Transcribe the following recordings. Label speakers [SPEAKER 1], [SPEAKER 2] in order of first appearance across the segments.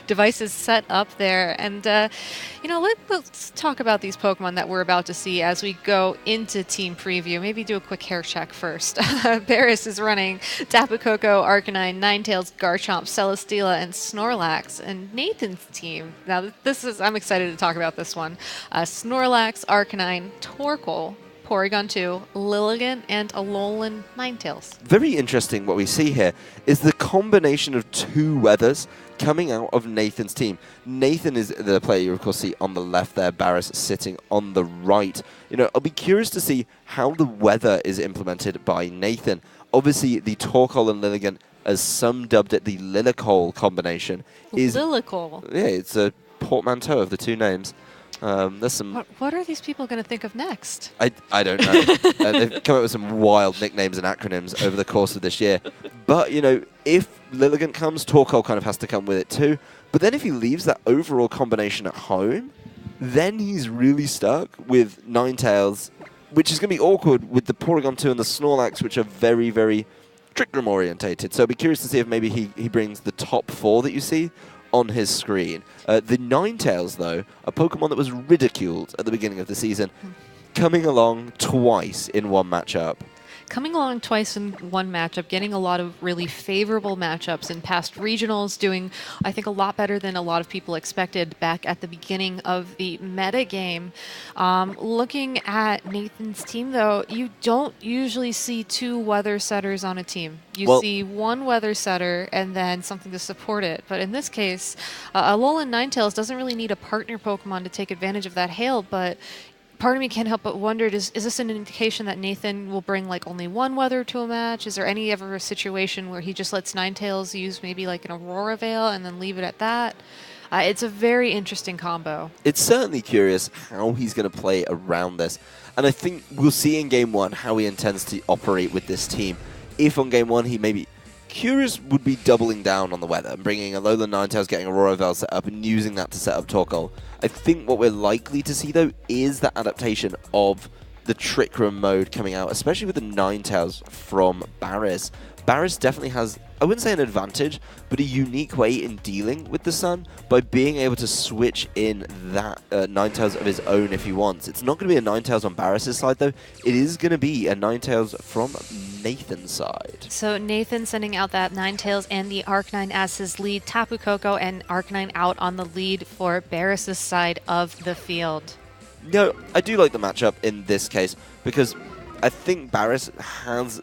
[SPEAKER 1] devices set up there. And, let's talk about these Pokemon that we're about to see as we go into team preview. Maybe do a quick hair check first. Baris is running Tapu Koko, Arcanine, Ninetales, Garchomp, Celesteela, and Snorlax. And Nathan's team, now I'm excited to talk about this one. Snorlax, Arcanine, Torkoal, Porygon 2, Lilligant, and Alolan Ninetales.
[SPEAKER 2] Very interesting what we see here is the combination of two weathers coming out of Nathan's team. Nathan is the player you, of course, see on the left there, Baris sitting on the right. I'll be curious to see how the weather is implemented by Nathan. Obviously, the Torkoal and Lilligant, as some dubbed it, the Lillicoal combination, is...
[SPEAKER 1] Lillicoal?
[SPEAKER 2] Yeah, it's a portmanteau of the two names. There's some.
[SPEAKER 1] What are these people going to think of next?
[SPEAKER 2] I don't know. They've come up with some wild nicknames and acronyms over the course of this year. But, if Lilligant comes, Torkoal kind of has to come with it too. But then if he leaves that overall combination at home, then he's really stuck with Ninetales, which is going to be awkward with the Porygon 2 and the Snorlax, which are very, very Trick Room orientated. So I'll be curious to see if maybe he brings the top four that you see on his screen. The Ninetales, though, a Pokemon that was ridiculed at the beginning of the season, coming along twice in one matchup.
[SPEAKER 1] Coming along twice in one matchup, getting a lot of really favorable matchups in past regionals, doing, I think, a lot better than a lot of people expected back at the beginning of the meta game. Looking at Nathan's team, though, you don't usually see two weather setters on a team. You see one weather setter and then something to support it. But in this case, Alolan Ninetales doesn't really need a partner Pokemon to take advantage of that hail, but part of me can't help but wonder, is this an indication that Nathan will bring only one weather to a match? Is there ever a situation where he just lets Ninetales use maybe an Aurora Veil and then leave it at that? It's a very interesting combo.
[SPEAKER 2] It's certainly curious how he's going to play around this. And I think we'll see in Game 1 how he intends to operate with this team. If on Game 1 he maybe... Curious would be doubling down on the weather and bringing Alolan Ninetales, getting Aurora Veil set up and using that to set up Torkoal. I think what we're likely to see, though, is that adaptation of the Trick Room mode coming out, especially with the Ninetales from Baris. Baris definitely has, I wouldn't say an advantage, but a unique way in dealing with the sun by being able to switch in that Ninetales of his own if he wants. It's not going to be a Ninetales on Baris' side, though. It is going to be a Ninetales from Nathan's side.
[SPEAKER 1] So Nathan sending out that Ninetales and the Arcanine as his lead. Tapu Koko and Arcanine out on the lead for Baris' side of the field.
[SPEAKER 2] No, I do like the matchup in this case because I think Baris has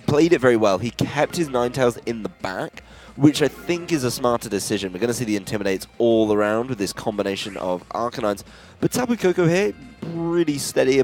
[SPEAKER 2] played it very well. He kept his Ninetales in the back, which I think is a smarter decision. We're going to see the Intimidates all around with this combination of Arcanines. But Tapu Koko here, pretty steady,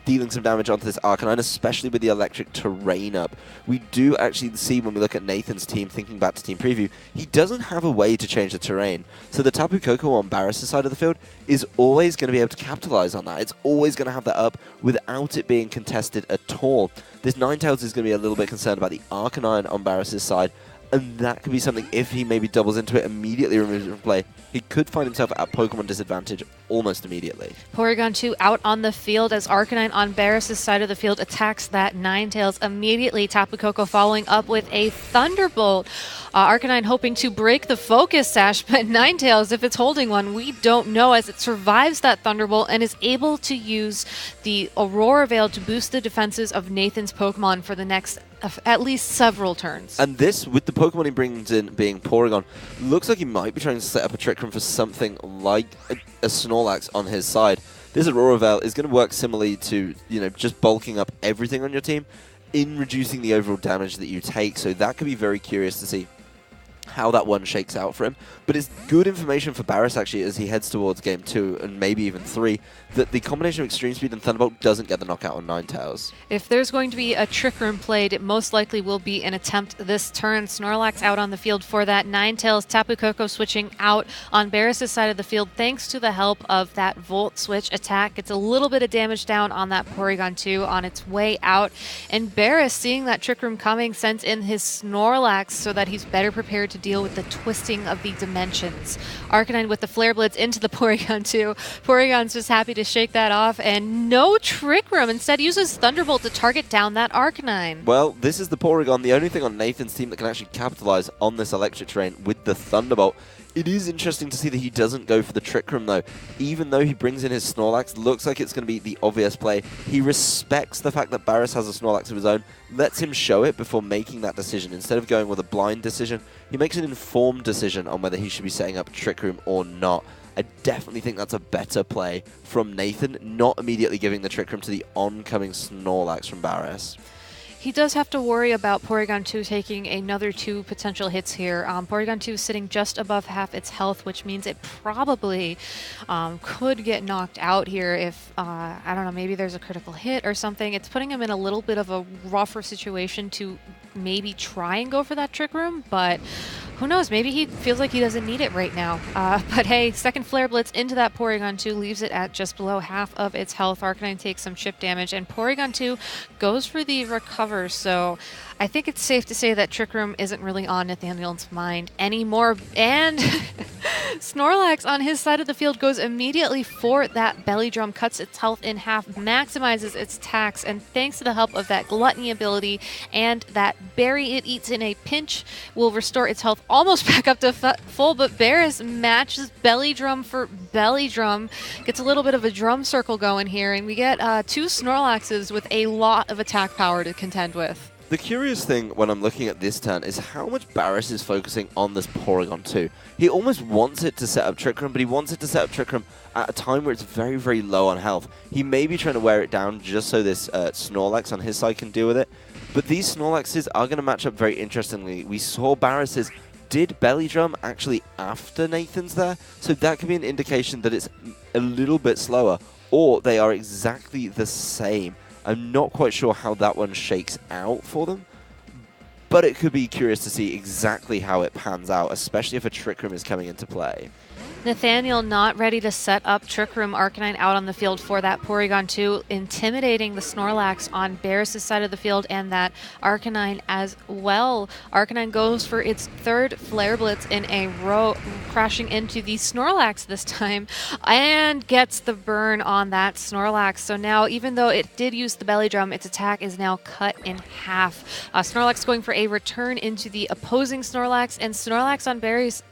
[SPEAKER 2] dealing some damage onto this Arcanine, especially with the electric terrain up. We do actually see when we look at Nathan's team, thinking back to team preview, he doesn't have a way to change the terrain. So the Tapu Koko on Baris' side of the field is always going to be able to capitalize on that. It's always going to have that up without it being contested at all. This Ninetales is going to be a little bit concerned about the Arcanine on Baris' side, and that could be something, if he maybe doubles into it, immediately removes it from play, he could find himself at Pokemon disadvantage almost immediately.
[SPEAKER 1] Porygon 2 out on the field as Arcanine on Baris' side of the field attacks that Ninetales immediately. Tapu Koko following up with a Thunderbolt. Arcanine hoping to break the focus sash, but Ninetales, if it's holding one, we don't know, as it survives that Thunderbolt and is able to use the Aurora Veil to boost the defenses of Nathan's Pokemon for the next at least several turns.
[SPEAKER 2] And this, with the Pokemon he brings in being Porygon, looks like he might be trying to set up a Trick Room for something like a Snorlax on his side. This Aurora Veil is going to work similarly to, just bulking up everything on your team in reducing the overall damage that you take. So that could be very curious to see how that one shakes out for him. But it's good information for Baris, actually, as he heads towards Game 2 and maybe even 3, that the combination of Extreme Speed and Thunderbolt doesn't get the knockout on Ninetales.
[SPEAKER 1] If there's going to be a Trick Room played, it most likely will be an attempt this turn. Snorlax out on the field for that. Ninetales, Tapu Koko switching out on Baris' side of the field thanks to the help of that Volt Switch attack. It's a little bit of damage down on that Porygon 2 on its way out. And Baris, seeing that Trick Room coming, sends in his Snorlax so that he's better prepared to deal with the twisting of the dimensions. Arcanine with the Flare Blitz into the Porygon 2. Porygon's just happy to shake that off, and no Trick Room. Instead uses Thunderbolt to target down that Arcanine.
[SPEAKER 2] Well, this is the Porygon, the only thing on Nathan's team that can actually capitalize on this electric terrain with the Thunderbolt. It is interesting to see that he doesn't go for the Trick Room, though. Even though he brings in his Snorlax, looks like it's going to be the obvious play. He respects the fact that Baris has a Snorlax of his own, lets him show it before making that decision. Instead of going with a blind decision, he makes an informed decision on whether he should be setting up Trick Room or not. I definitely think that's a better play from Nathan, not immediately giving the Trick Room to the oncoming Snorlax from Baris.
[SPEAKER 1] He does have to worry about Porygon 2 taking another 2 potential hits here. Porygon 2 is sitting just above half its health, which means it probably could get knocked out here if, I don't know, maybe there's a critical hit or something. It's putting him in a little bit of a rougher situation to maybe try and go for that Trick Room, but who knows? Maybe he feels like he doesn't need it right now. But hey, second Flare Blitz into that Porygon 2 leaves it at just below half of its health. Arcanine takes some chip damage, and Porygon 2 goes for the recover. So I think it's safe to say that Trick Room isn't really on Nathaniel's mind anymore. And Snorlax on his side of the field goes immediately for that Belly Drum, cuts its health in half, maximizes its attacks, and thanks to the help of that Gluttony ability and that Berry it eats in a pinch will restore its health almost back up to full. But Baris matches Belly Drum for Belly Drum, gets a little bit of a drum circle going here, and we get 2 Snorlaxes with a lot of attack power to contend with.
[SPEAKER 2] The curious thing when I'm looking at this turn is how much Baris is focusing on this Porygon 2. He almost wants it to set up Trick Room, but he wants it to set up Trick Room at a time where it's very, very low on health. He may be trying to wear it down just so this Snorlax on his side can deal with it. But these Snorlaxes are going to match up very interestingly. We saw Baris's did Belly Drum actually after Nathan's there, so that could be an indication that it's a little bit slower, or they are exactly the same. I'm not quite sure how that one shakes out for them, but it could be curious to see exactly how it pans out, especially if a Trick Room is coming into play.
[SPEAKER 1] Nathaniel not ready to set up Trick Room. Arcanine out on the field for that Porygon 2, intimidating the Snorlax on Baris' side of the field and that Arcanine as well. Arcanine goes for its third Flare Blitz in a row, crashing into the Snorlax this time, and gets the burn on that Snorlax. So now, even though it did use the Belly Drum, its attack is now cut in half. Snorlax going for a return into the opposing Snorlax, and Snorlax on Baris'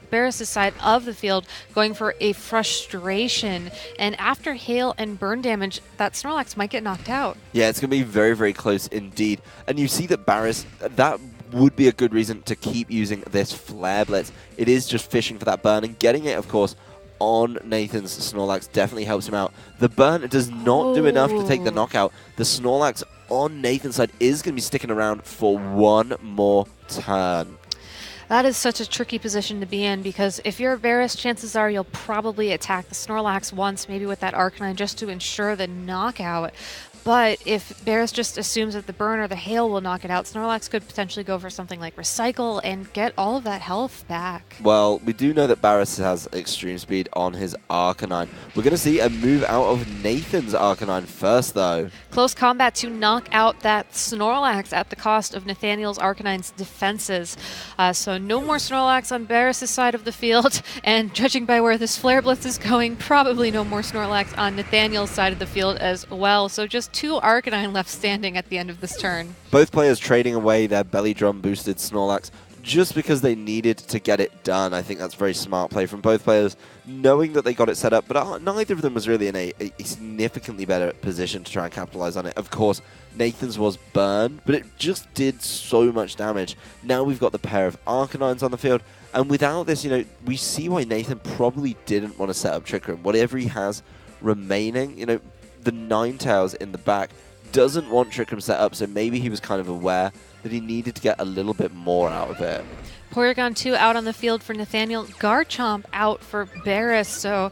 [SPEAKER 1] side of the field going for a frustration, and after hail and burn damage, that Snorlax might get knocked out.
[SPEAKER 2] Yeah, it's going to be very, very close indeed. And you see that Baris, that would be a good reason to keep using this Flare Blitz. It is just fishing for that burn, and getting it, of course, on Nathan's Snorlax definitely helps him out. The burn does not do enough to take the knockout. The Snorlax on Nathan's side is going to be sticking around for one more turn.
[SPEAKER 1] That is such a tricky position to be in, because if you're Baris, chances are you'll probably attack the Snorlax once, maybe with that Arcanine, just to ensure the knockout. But if Baris just assumes that the burn or the hail will knock it out, Snorlax could potentially go for something like Recycle and get all of that health back.
[SPEAKER 2] Well, we do know that Baris has extreme speed on his Arcanine. We're going to see a move out of Nathan's Arcanine first, though.
[SPEAKER 1] Close combat to knock out that Snorlax at the cost of Nathaniel's Arcanine's defenses. So no more Snorlax on Baris' side of the field, and judging by where this Flare Blitz is going, probably no more Snorlax on Nathaniel's side of the field as well. So just 2 Arcanine left standing at the end of this turn.
[SPEAKER 2] Both players trading away their Belly Drum boosted Snorlax just because they needed to get it done. I think that's very smart play from both players, knowing that they got it set up, but neither of them was really in a significantly better position to try and capitalize on it. Of course, Nathan's was burned, but it just did so much damage. Now we've got the pair of Arcanines on the field, and without this, you know, we see why Nathan probably didn't want to set up Trick Room. Whatever he has remaining, you know, the Ninetales in the back doesn't want Trick Room set up, so maybe he was kind of aware that he needed to get a little bit more out of it.
[SPEAKER 1] Porygon 2 out on the field for Nathaniel, Garchomp out for Baris. So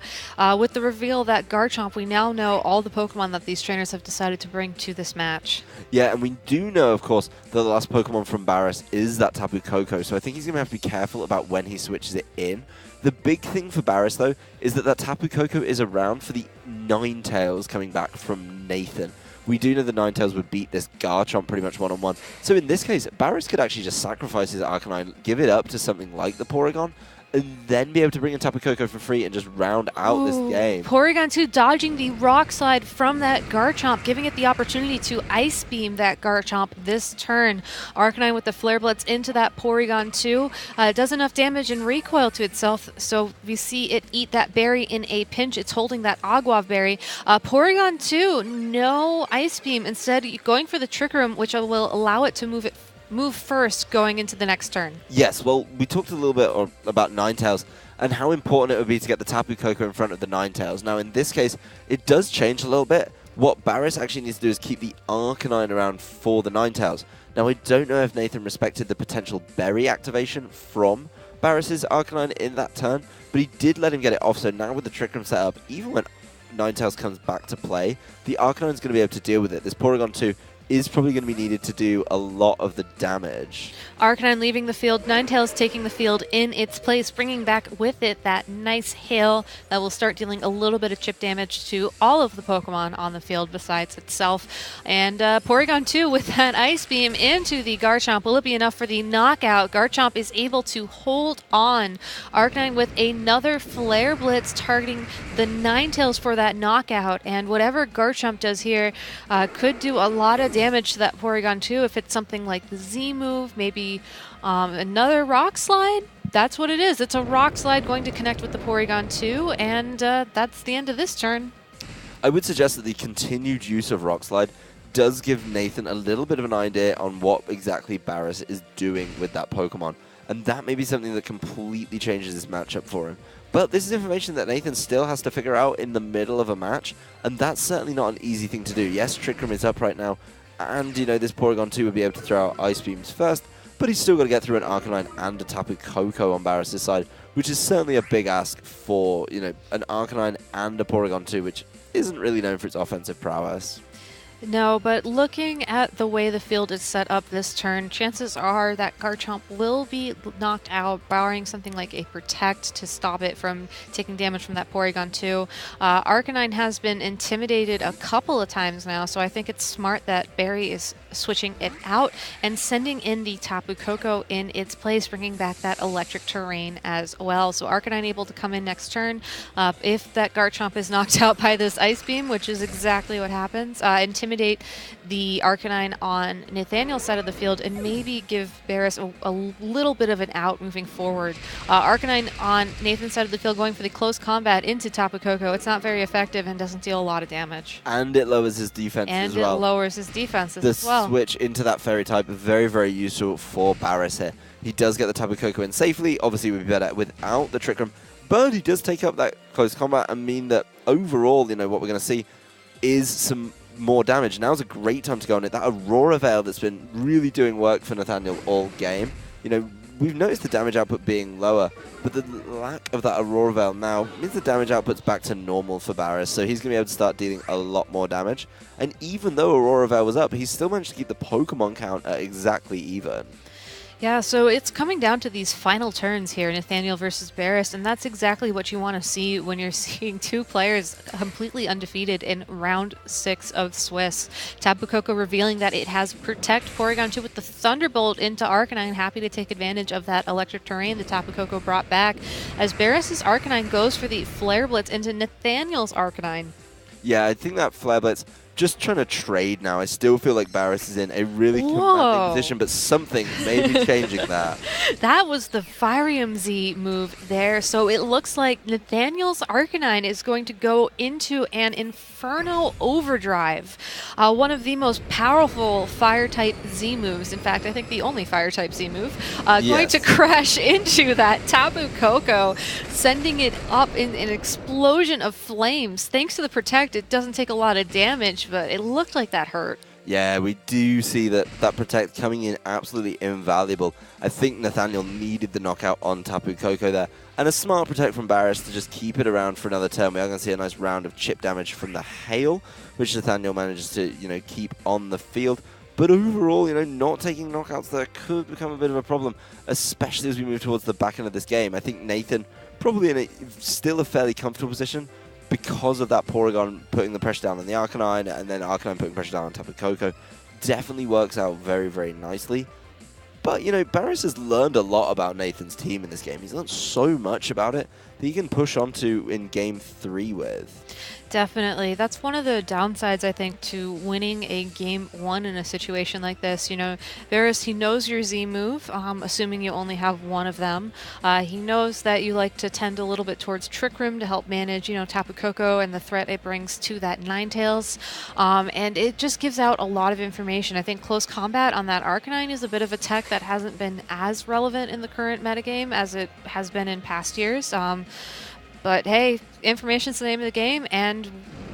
[SPEAKER 1] with the reveal that Garchomp, we now know all the Pokemon that these trainers have decided to bring to this match. Yeah,
[SPEAKER 2] and we do know, of course, that the last Pokemon from Baris is that Tapu Koko, so I think he's going to have to be careful about when he switches it in. The big thing for Baris, though, is that Tapu Koko is around for the Ninetales coming back from Nathan, we do know the Ninetales would beat this Garchomp pretty much one-on-one. So in this case, Baris could actually just sacrifice his Arcanine, give it up to something like the Porygon, and then be able to bring in Tapu Koko for free and just round out this game.
[SPEAKER 1] Porygon 2 dodging the Rock Slide from that Garchomp, giving it the opportunity to Ice Beam that Garchomp this turn. Arcanine with the Flare Blitz into that Porygon 2. It does enough damage and recoil to itself, so we see it eat that berry in a pinch. It's holding that Aguav berry. Porygon 2, no Ice Beam. Instead, going for the Trick Room, which will allow it to move first going into the next turn.
[SPEAKER 2] Yes, well, we talked a little bit about Ninetales and how important it would be to get the Tapu Koko in front of the Ninetales. Now, in this case, it does change a little bit. What Baris actually needs to do is keep the Arcanine around for the Ninetales. Now, I don't know if Nathan respected the potential berry activation from Baris's Arcanine in that turn, but he did let him get it off. So now with the Trick Room set up, even when Ninetales comes back to play, the Arcanine's going to be able to deal with it. This Porygon 2 is probably going to be needed to do a lot of the damage.
[SPEAKER 1] Arcanine leaving the field, Ninetales taking the field in its place, bringing back with it that nice hail that will start dealing a little bit of chip damage to all of the Pokemon on the field besides itself. And Porygon 2 with that Ice Beam into the Garchomp. Will it be enough for the knockout? Garchomp is able to hold on. Arcanine with another Flare Blitz targeting the Ninetales for that knockout. And whatever Garchomp does here could do a lot of damage to that Porygon 2 if it's something like the Z move, maybe another Rock Slide. That's what it is. It's a Rock Slide going to connect with the Porygon 2, and that's the end of this turn.
[SPEAKER 2] I would suggest that the continued use of Rock Slide does give Nathan a little bit of an idea on what exactly Baris is doing with that Pokemon, and that may be something that completely changes this matchup for him. But this is information that Nathan still has to figure out in the middle of a match, and that's certainly not an easy thing to do. Yes, Trick Room is up right now, and, you know, this Porygon 2 would be able to throw out Ice Beams first, but he's still got to get through an Arcanine and a Tapu Koko on Baris' side, which is certainly a big ask for, you know, an Arcanine and a Porygon 2, which isn't really known for its offensive prowess.
[SPEAKER 1] No, but looking at the way the field is set up this turn, chances are that Garchomp will be knocked out, barring something like a Protect to stop it from taking damage from that Porygon 2. Arcanine has been intimidated a couple of times now, so I think it's smart that Barry is switching it out and sending in the Tapu Koko in its place, bringing back that electric terrain as well. So Arcanine able to come in next turn. If that Garchomp is knocked out by this Ice Beam, which is exactly what happens, intimidate the Arcanine on Nathaniel's side of the field and maybe give Baris a little bit of an out moving forward. Arcanine on Nathan's side of the field going for the close combat into Tapu Koko. It's not very effective and doesn't deal a lot of damage.
[SPEAKER 2] And it lowers his defense as well.
[SPEAKER 1] And it lowers his defenses as well.
[SPEAKER 2] The switch into that Fairy type, very, very useful for Baris here. He does get the Tapu Koko in safely. Obviously, would be better without the Trick Room, but he does take up that close combat and mean that overall, you know, what we're going to see is some more damage. Now's a great time to go on it. That Aurora Veil that's been really doing work for Nathaniel all game. You know, we've noticed the damage output being lower, but the lack of that Aurora Veil now means the damage output's back to normal for Baris, so he's going to be able to start dealing a lot more damage. And even though Aurora Veil was up, he still managed to keep the Pokemon count at exactly even.
[SPEAKER 1] Yeah, so it's coming down to these final turns here, Nathaniel versus Baris, and that's exactly what you want to see when you're seeing two players completely undefeated in round 6 of Swiss. Tapu Koko revealing that it has Protect Porygon 2 with the Thunderbolt into Arcanine, happy to take advantage of that electric terrain that Tapu Koko brought back, as Baris' Arcanine goes for the Flare Blitz into Nathaniel's Arcanine.
[SPEAKER 2] Yeah, I think that Flare Blitz, just trying to trade now. I still feel like Baris is in a really commanding position, but something may be changing that.
[SPEAKER 1] That was the Firium Z move there. So it looks like Nathaniel's Arcanine is going to go into an Inferno Overdrive. One of the most powerful Fire-type Z moves. In fact, I think the only Fire-type Z move. Going to crash into that Tapu Koko, sending it up in an explosion of flames. Thanks to the Protect, it doesn't take a lot of damage, but it looked like that hurt.
[SPEAKER 2] Yeah, we do see that Protect coming in absolutely invaluable. I think Nathaniel needed the knockout on Tapu Koko there. And a smart Protect from Baris to just keep it around for another turn. We are going to see a nice round of chip damage from the Hail, which Nathaniel manages to, you know, keep on the field. But overall, you know, not taking knockouts there could become a bit of a problem, especially as we move towards the back end of this game. I think Nathan probably in still a fairly comfortable position, because of that Porygon putting the pressure down on the Arcanine, and then Arcanine putting pressure down on Tapu Koko, definitely works out very, very nicely. But, you know, Baris has learned a lot about Nathan's team in this game. He's learned so much about it that he can push on to in Game 3 with.
[SPEAKER 1] Definitely. That's one of the downsides, I think, to winning a Game 1 in a situation like this. You know, Baris, he knows your Z move, assuming you only have one of them. He knows that you like to tend a little bit towards Trick Room to help manage, you know, Tapu Koko and the threat it brings to that Ninetales. And it just gives out a lot of information. I think Close Combat on that Arcanine is a bit of a tech that hasn't been as relevant in the current metagame as it has been in past years. But hey, information's the name of the game, and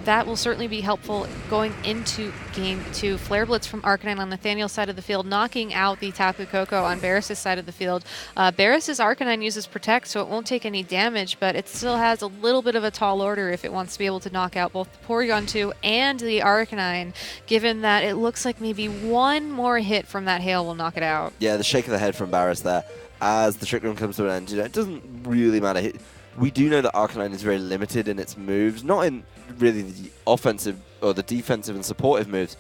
[SPEAKER 1] that will certainly be helpful going into Game 2. Flare Blitz from Arcanine on Nathaniel's side of the field, knocking out the Tapu Koko on Baris' side of the field. Baris' Arcanine uses Protect, so it won't take any damage, but it still has a little bit of a tall order if it wants to be able to knock out both the Porygon 2 and the Arcanine, given that it looks like maybe one more hit from that hail will knock it out.
[SPEAKER 2] Yeah, the shake of the head from Baris there. As the Trick Room comes to an end, you know, it doesn't really matter. We do know that Arcanine is very limited in its moves, not in really the offensive or the defensive and supportive moves,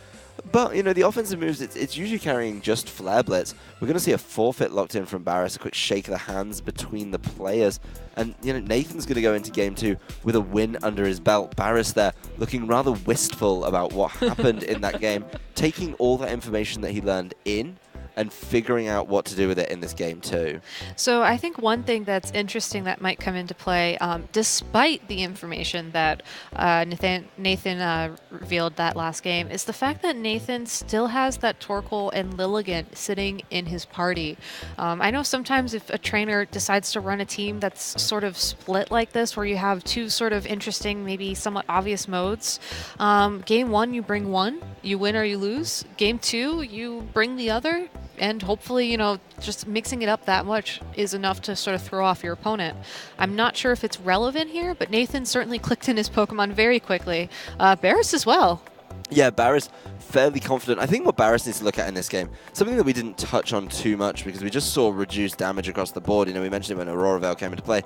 [SPEAKER 2] but, you know, the offensive moves, it's usually carrying just Flare Blitz. We're going to see a forfeit locked in from Baris, a quick shake of the hands between the players, and, you know, Nathan's going to go into Game 2 with a win under his belt. Baris there looking rather wistful about what happened in that game, taking all that information that he learned in and figuring out what to do with it in this game too.
[SPEAKER 1] So I think one thing that's interesting that might come into play, despite the information that Nathan revealed that last game, is the fact that Nathan still has that Torkoal and Lilligant sitting in his party. I know sometimes if a trainer decides to run a team that's sort of split like this, where you have two sort of interesting, maybe somewhat obvious modes, Game 1 you bring one, you win or you lose. Game 2 you bring the other, and hopefully, you know, just mixing it up that much is enough to sort of throw off your opponent. I'm not sure if it's relevant here, but Nathan certainly clicked in his Pokemon very quickly. Baris as well.
[SPEAKER 2] Yeah, Baris, fairly confident. I think what Baris needs to look at in this game, something that we didn't touch on too much because we just saw reduced damage across the board. You know, we mentioned it when Aurora Veil came into play.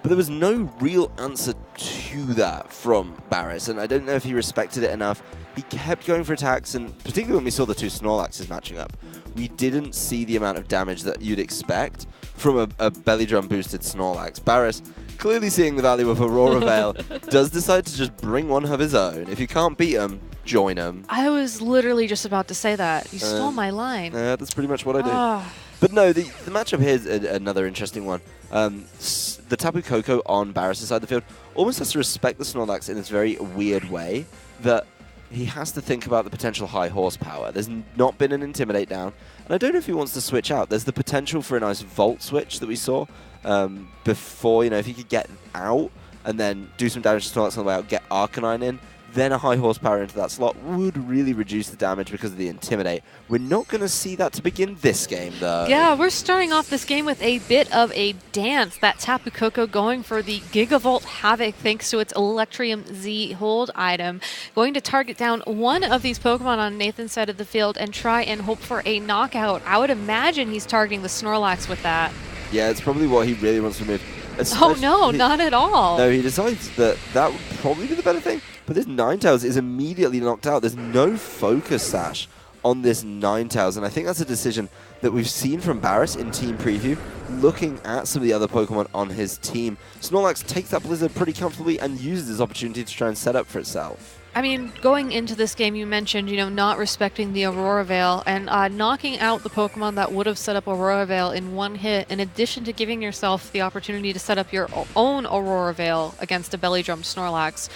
[SPEAKER 2] But there was no real answer to that from Baris, and I don't know if he respected it enough. He kept going for attacks, and particularly when we saw the two Snorlaxes matching up, we didn't see the amount of damage that you'd expect from a Belly Drum boosted Snorlax. Baris, clearly seeing the value of Aurora Veil, does decide to just bring one of his own. If you can't beat him, join him.
[SPEAKER 1] I was literally just about to say that. You stole my line.
[SPEAKER 2] That's pretty much what I do. But no, the matchup here is another interesting one. The Tapu Koko on Baris' side of the field almost has to respect the Snorlax in this very weird way that he has to think about the potential high horsepower. There's not been an Intimidate down, and I don't know if he wants to switch out. There's the potential for a nice Volt switch that we saw before. You know, if he could get out and then do some damage to Snorlax on the way out, get Arcanine in, then a high horsepower into that slot would really reduce the damage because of the Intimidate. We're not going to see that to begin this game, though.
[SPEAKER 1] Yeah, we're starting off this game with a bit of a dance. That Tapu Koko going for the Gigavolt Havoc thanks to its Electrium Z hold item. Going to target down one of these Pokemon on Nathan's side of the field and try and hope for a knockout. I would imagine he's targeting the Snorlax with that.
[SPEAKER 2] Yeah, it's probably what he really wants to move.
[SPEAKER 1] Oh no, not at all.
[SPEAKER 2] No, he decides that that would probably be the better thing. But this Ninetales is immediately knocked out. There's no Focus Sash on this Ninetales, and I think that's a decision that we've seen from Baris in Team Preview, looking at some of the other Pokemon on his team. Snorlax takes that Blizzard pretty comfortably and uses this opportunity to try and set up for itself.
[SPEAKER 1] I mean, going into this game, you mentioned, you know, not respecting the Aurora Veil and knocking out the Pokemon that would have set up Aurora Veil in one hit, in addition to giving yourself the opportunity to set up your own Aurora Veil against a Belly Drum Snorlax.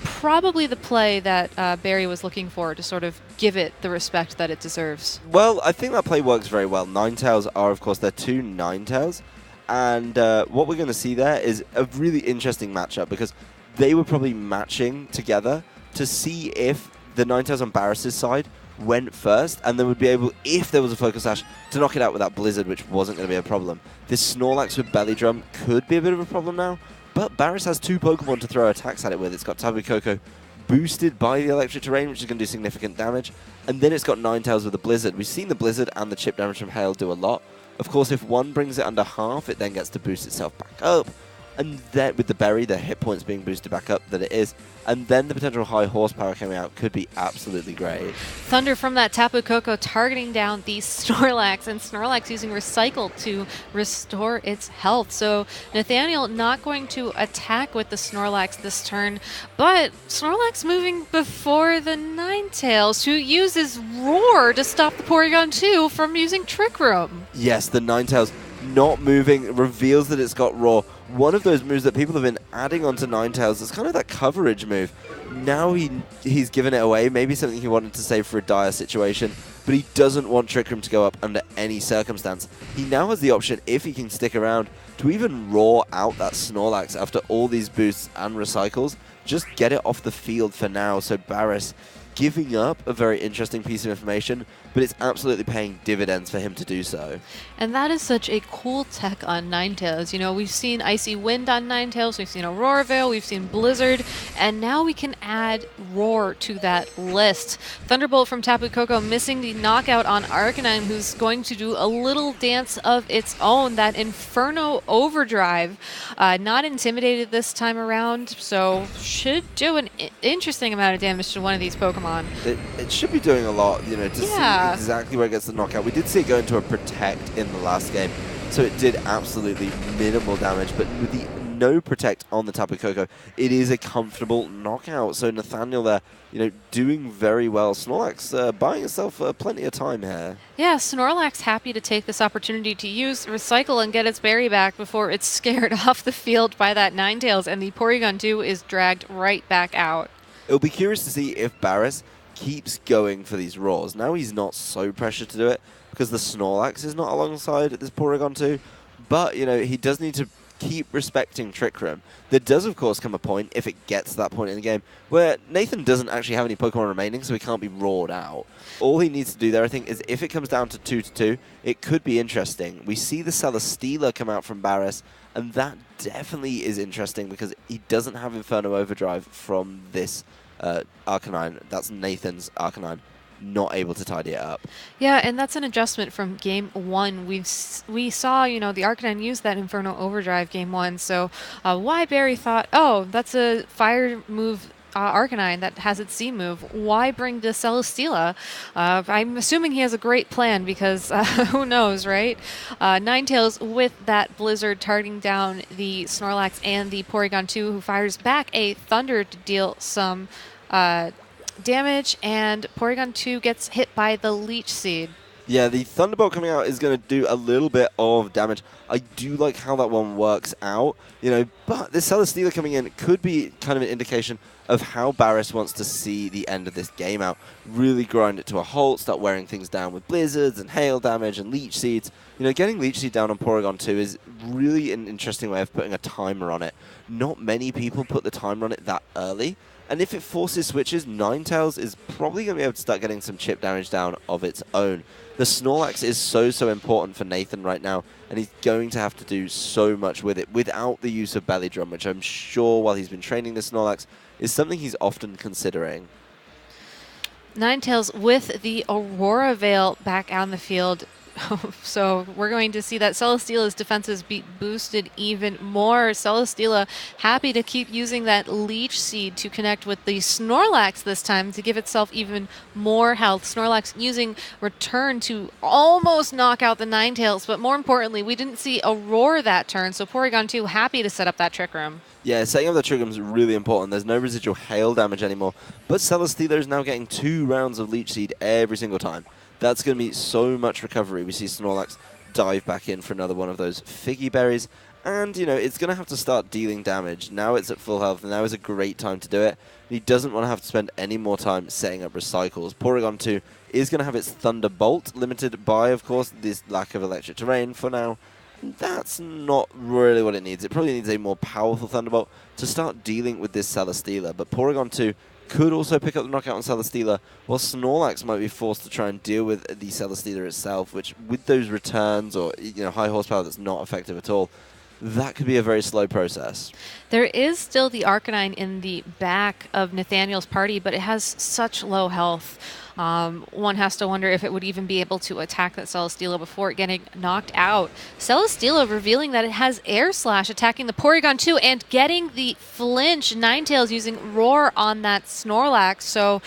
[SPEAKER 1] Probably the play that Barry was looking for to sort of give it the respect that it deserves.
[SPEAKER 2] Well, I think that play works very well. Ninetales are, of course, they're two Ninetales, and what we're going to see there is a really interesting matchup because they were probably matching together to see if the Ninetales on Baris' side went first, and then would be able, if there was a Focus Sash, to knock it out with that Blizzard, which wasn't going to be a problem. This Snorlax with Belly Drum could be a bit of a problem now, but Baris has two Pokemon to throw attacks at it with. It's got Tapu Koko boosted by the Electric Terrain, which is going to do significant damage, and then it's got Ninetales with the Blizzard. We've seen the Blizzard and the chip damage from Hail do a lot. Of course, if one brings it under half, it then gets to boost itself back up. and then with the berry, the hit points being boosted back up that it is, and then the potential high horsepower coming out could be absolutely great.
[SPEAKER 1] Thunder from that Tapu Koko targeting down the Snorlax, and Snorlax using Recycle to restore its health. So Nathaniel not going to attack with the Snorlax this turn, but Snorlax moving before the Ninetales, who uses Roar to stop the Porygon 2 from using Trick Room.
[SPEAKER 2] Yes, the Ninetales not moving reveals that it's got Roar. One of those moves that people have been adding onto Ninetales is kind of that coverage move. Now he's given it away, maybe something he wanted to save for a dire situation, but he doesn't want Trick Room to go up under any circumstance. He now has the option, if he can stick around, to even Roar out that Snorlax after all these boosts and recycles. Just get it off the field for now. So Baris giving up a very interesting piece of information, but it's absolutely paying dividends for him to do so.
[SPEAKER 1] And that is such a cool tech on Ninetales. You know, we've seen Icy Wind on Ninetales, we've seen Aurora Veil, we've seen Blizzard, and now we can add Roar to that list. Thunderbolt from Tapu Koko missing the knockout on Arcanine, who's going to do a little dance of its own, that Inferno Overdrive. Not intimidated this time around, so should do an interesting amount of damage to one of these Pokemon.
[SPEAKER 2] It should be doing a lot, you know, to see exactly where it gets the knockout. We did see it go into a Protect in the last game, so it did absolutely minimal damage, but with the no Protect on the Tapu Koko, it is a comfortable knockout. So Nathaniel there, you know, doing very well. Snorlax buying itself plenty of time here.
[SPEAKER 1] Yeah, Snorlax happy to take this opportunity to use Recycle and get its berry back before it's scared off the field by that Ninetales, and the Porygon 2 is dragged right back out.
[SPEAKER 2] It'll be curious to see if Baris keeps going for these Roars. Now he's not so pressured to do it because the Snorlax is not alongside this Porygon 2, but, you know, he does need to keep respecting Trick Room. There does, of course, come a point, if it gets to that point in the game, where Nathan doesn't actually have any Pokemon remaining, so he can't be roared out. All he needs to do there, I think, is if it comes down to 2-2, it could be interesting. We see the Celesteela come out from Baris, and that definitely is interesting because he doesn't have Inferno Overdrive from this Arcanine. That's Nathan's Arcanine. Not able to tidy it up.
[SPEAKER 1] Yeah, and that's an adjustment from game one. We saw, you know, the Arcanine use that Inferno Overdrive game one. So why Barry thought, oh, that's a fire move Arcanine that has its Z move. Why bring the Celesteela? I'm assuming he has a great plan because who knows, right? Ninetales with that Blizzard targeting down the Snorlax and the Porygon 2, who fires back a Thunder to deal some damage, and Porygon 2 gets hit by the Leech Seed.
[SPEAKER 2] Yeah, the Thunderbolt coming out is going to do a little bit of damage. I do like how that one works out, you know, but this Celesteela coming in could be kind of an indication of how Baris wants to see the end of this game out. Really grind it to a halt, start wearing things down with Blizzards and Hail damage and Leech Seeds. You know, getting Leech Seed down on Porygon 2 is really an interesting way of putting a timer on it. Not many people put the timer on it that early. And if it forces switches, Ninetales is probably going to be able to start getting some chip damage down of its own. The Snorlax is so important for Nathan right now, and he's going to have to do so much with it without the use of Belly Drum, which I'm sure while he's been training the Snorlax is something he's often considering.
[SPEAKER 1] Ninetales with the Aurora Veil back on the field. So we're going to see that Celesteela's defenses be boosted even more. Celesteela happy to keep using that Leech Seed to connect with the Snorlax this time to give itself even more health. Snorlax using Return to almost knock out the Ninetales, but more importantly, we didn't see a Roar that turn, so Porygon 2 happy to set up that Trick Room.
[SPEAKER 2] Yeah, setting up the Trick Room is really important. There's no residual Hail damage anymore, but Celesteela is now getting 2 rounds of Leech Seed every single time. That's going to be so much recovery. We see Snorlax dive back in for another one of those Figgy Berries. And, you know, it's going to have to start dealing damage. Now it's at full health, and now is a great time to do it. He doesn't want to have to spend any more time setting up Recycles. Porygon 2 is going to have its Thunderbolt, limited by, of course, this lack of electric terrain for now. That's not really what it needs. It probably needs a more powerful Thunderbolt to start dealing with this Celesteela. But Porygon 2 could also pick up the knockout on Celesteela, while Snorlax might be forced to try and deal with the Celesteela itself, which with those returns or, you know, high horsepower that's not effective at all, that could be a very slow process.
[SPEAKER 1] There is still the Arcanine in the back of Nathaniel's party, but it has such low health. One has to wonder if it would even be able to attack that Celesteela before it getting knocked out. Celesteela revealing that it has Air Slash, attacking the Porygon 2 and getting the flinch. Ninetales using Roar on that Snorlax. So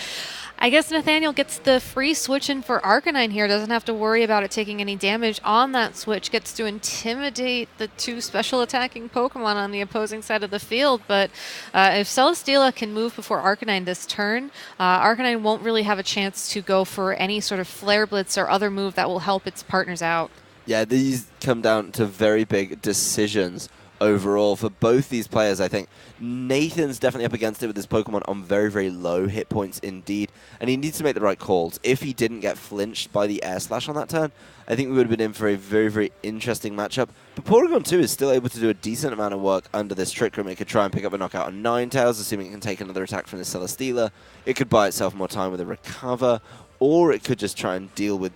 [SPEAKER 1] I guess Nathaniel gets the free switch in for Arcanine here. Doesn't have to worry about it taking any damage on that switch. Gets to intimidate the two special attacking Pokemon on the opposing side of the field. But if Celesteela can move before Arcanine this turn, Arcanine won't really have a chance to go for any sort of Flare Blitz or other move that will help its partners out.
[SPEAKER 2] Yeah, these come down to very big decisions overall for both these players, I think. Nathan's definitely up against it with his Pokemon on very, very low hit points indeed, and he needs to make the right calls. If he didn't get flinched by the Air Slash on that turn, I think we would have been in for a very, very interesting matchup. But Porygon 2 is still able to do a decent amount of work under this Trick Room. It could try and pick up a knockout on Ninetales, assuming it can take another attack from the Celesteela. It could buy itself more time with a Recover, or it could just try and deal with,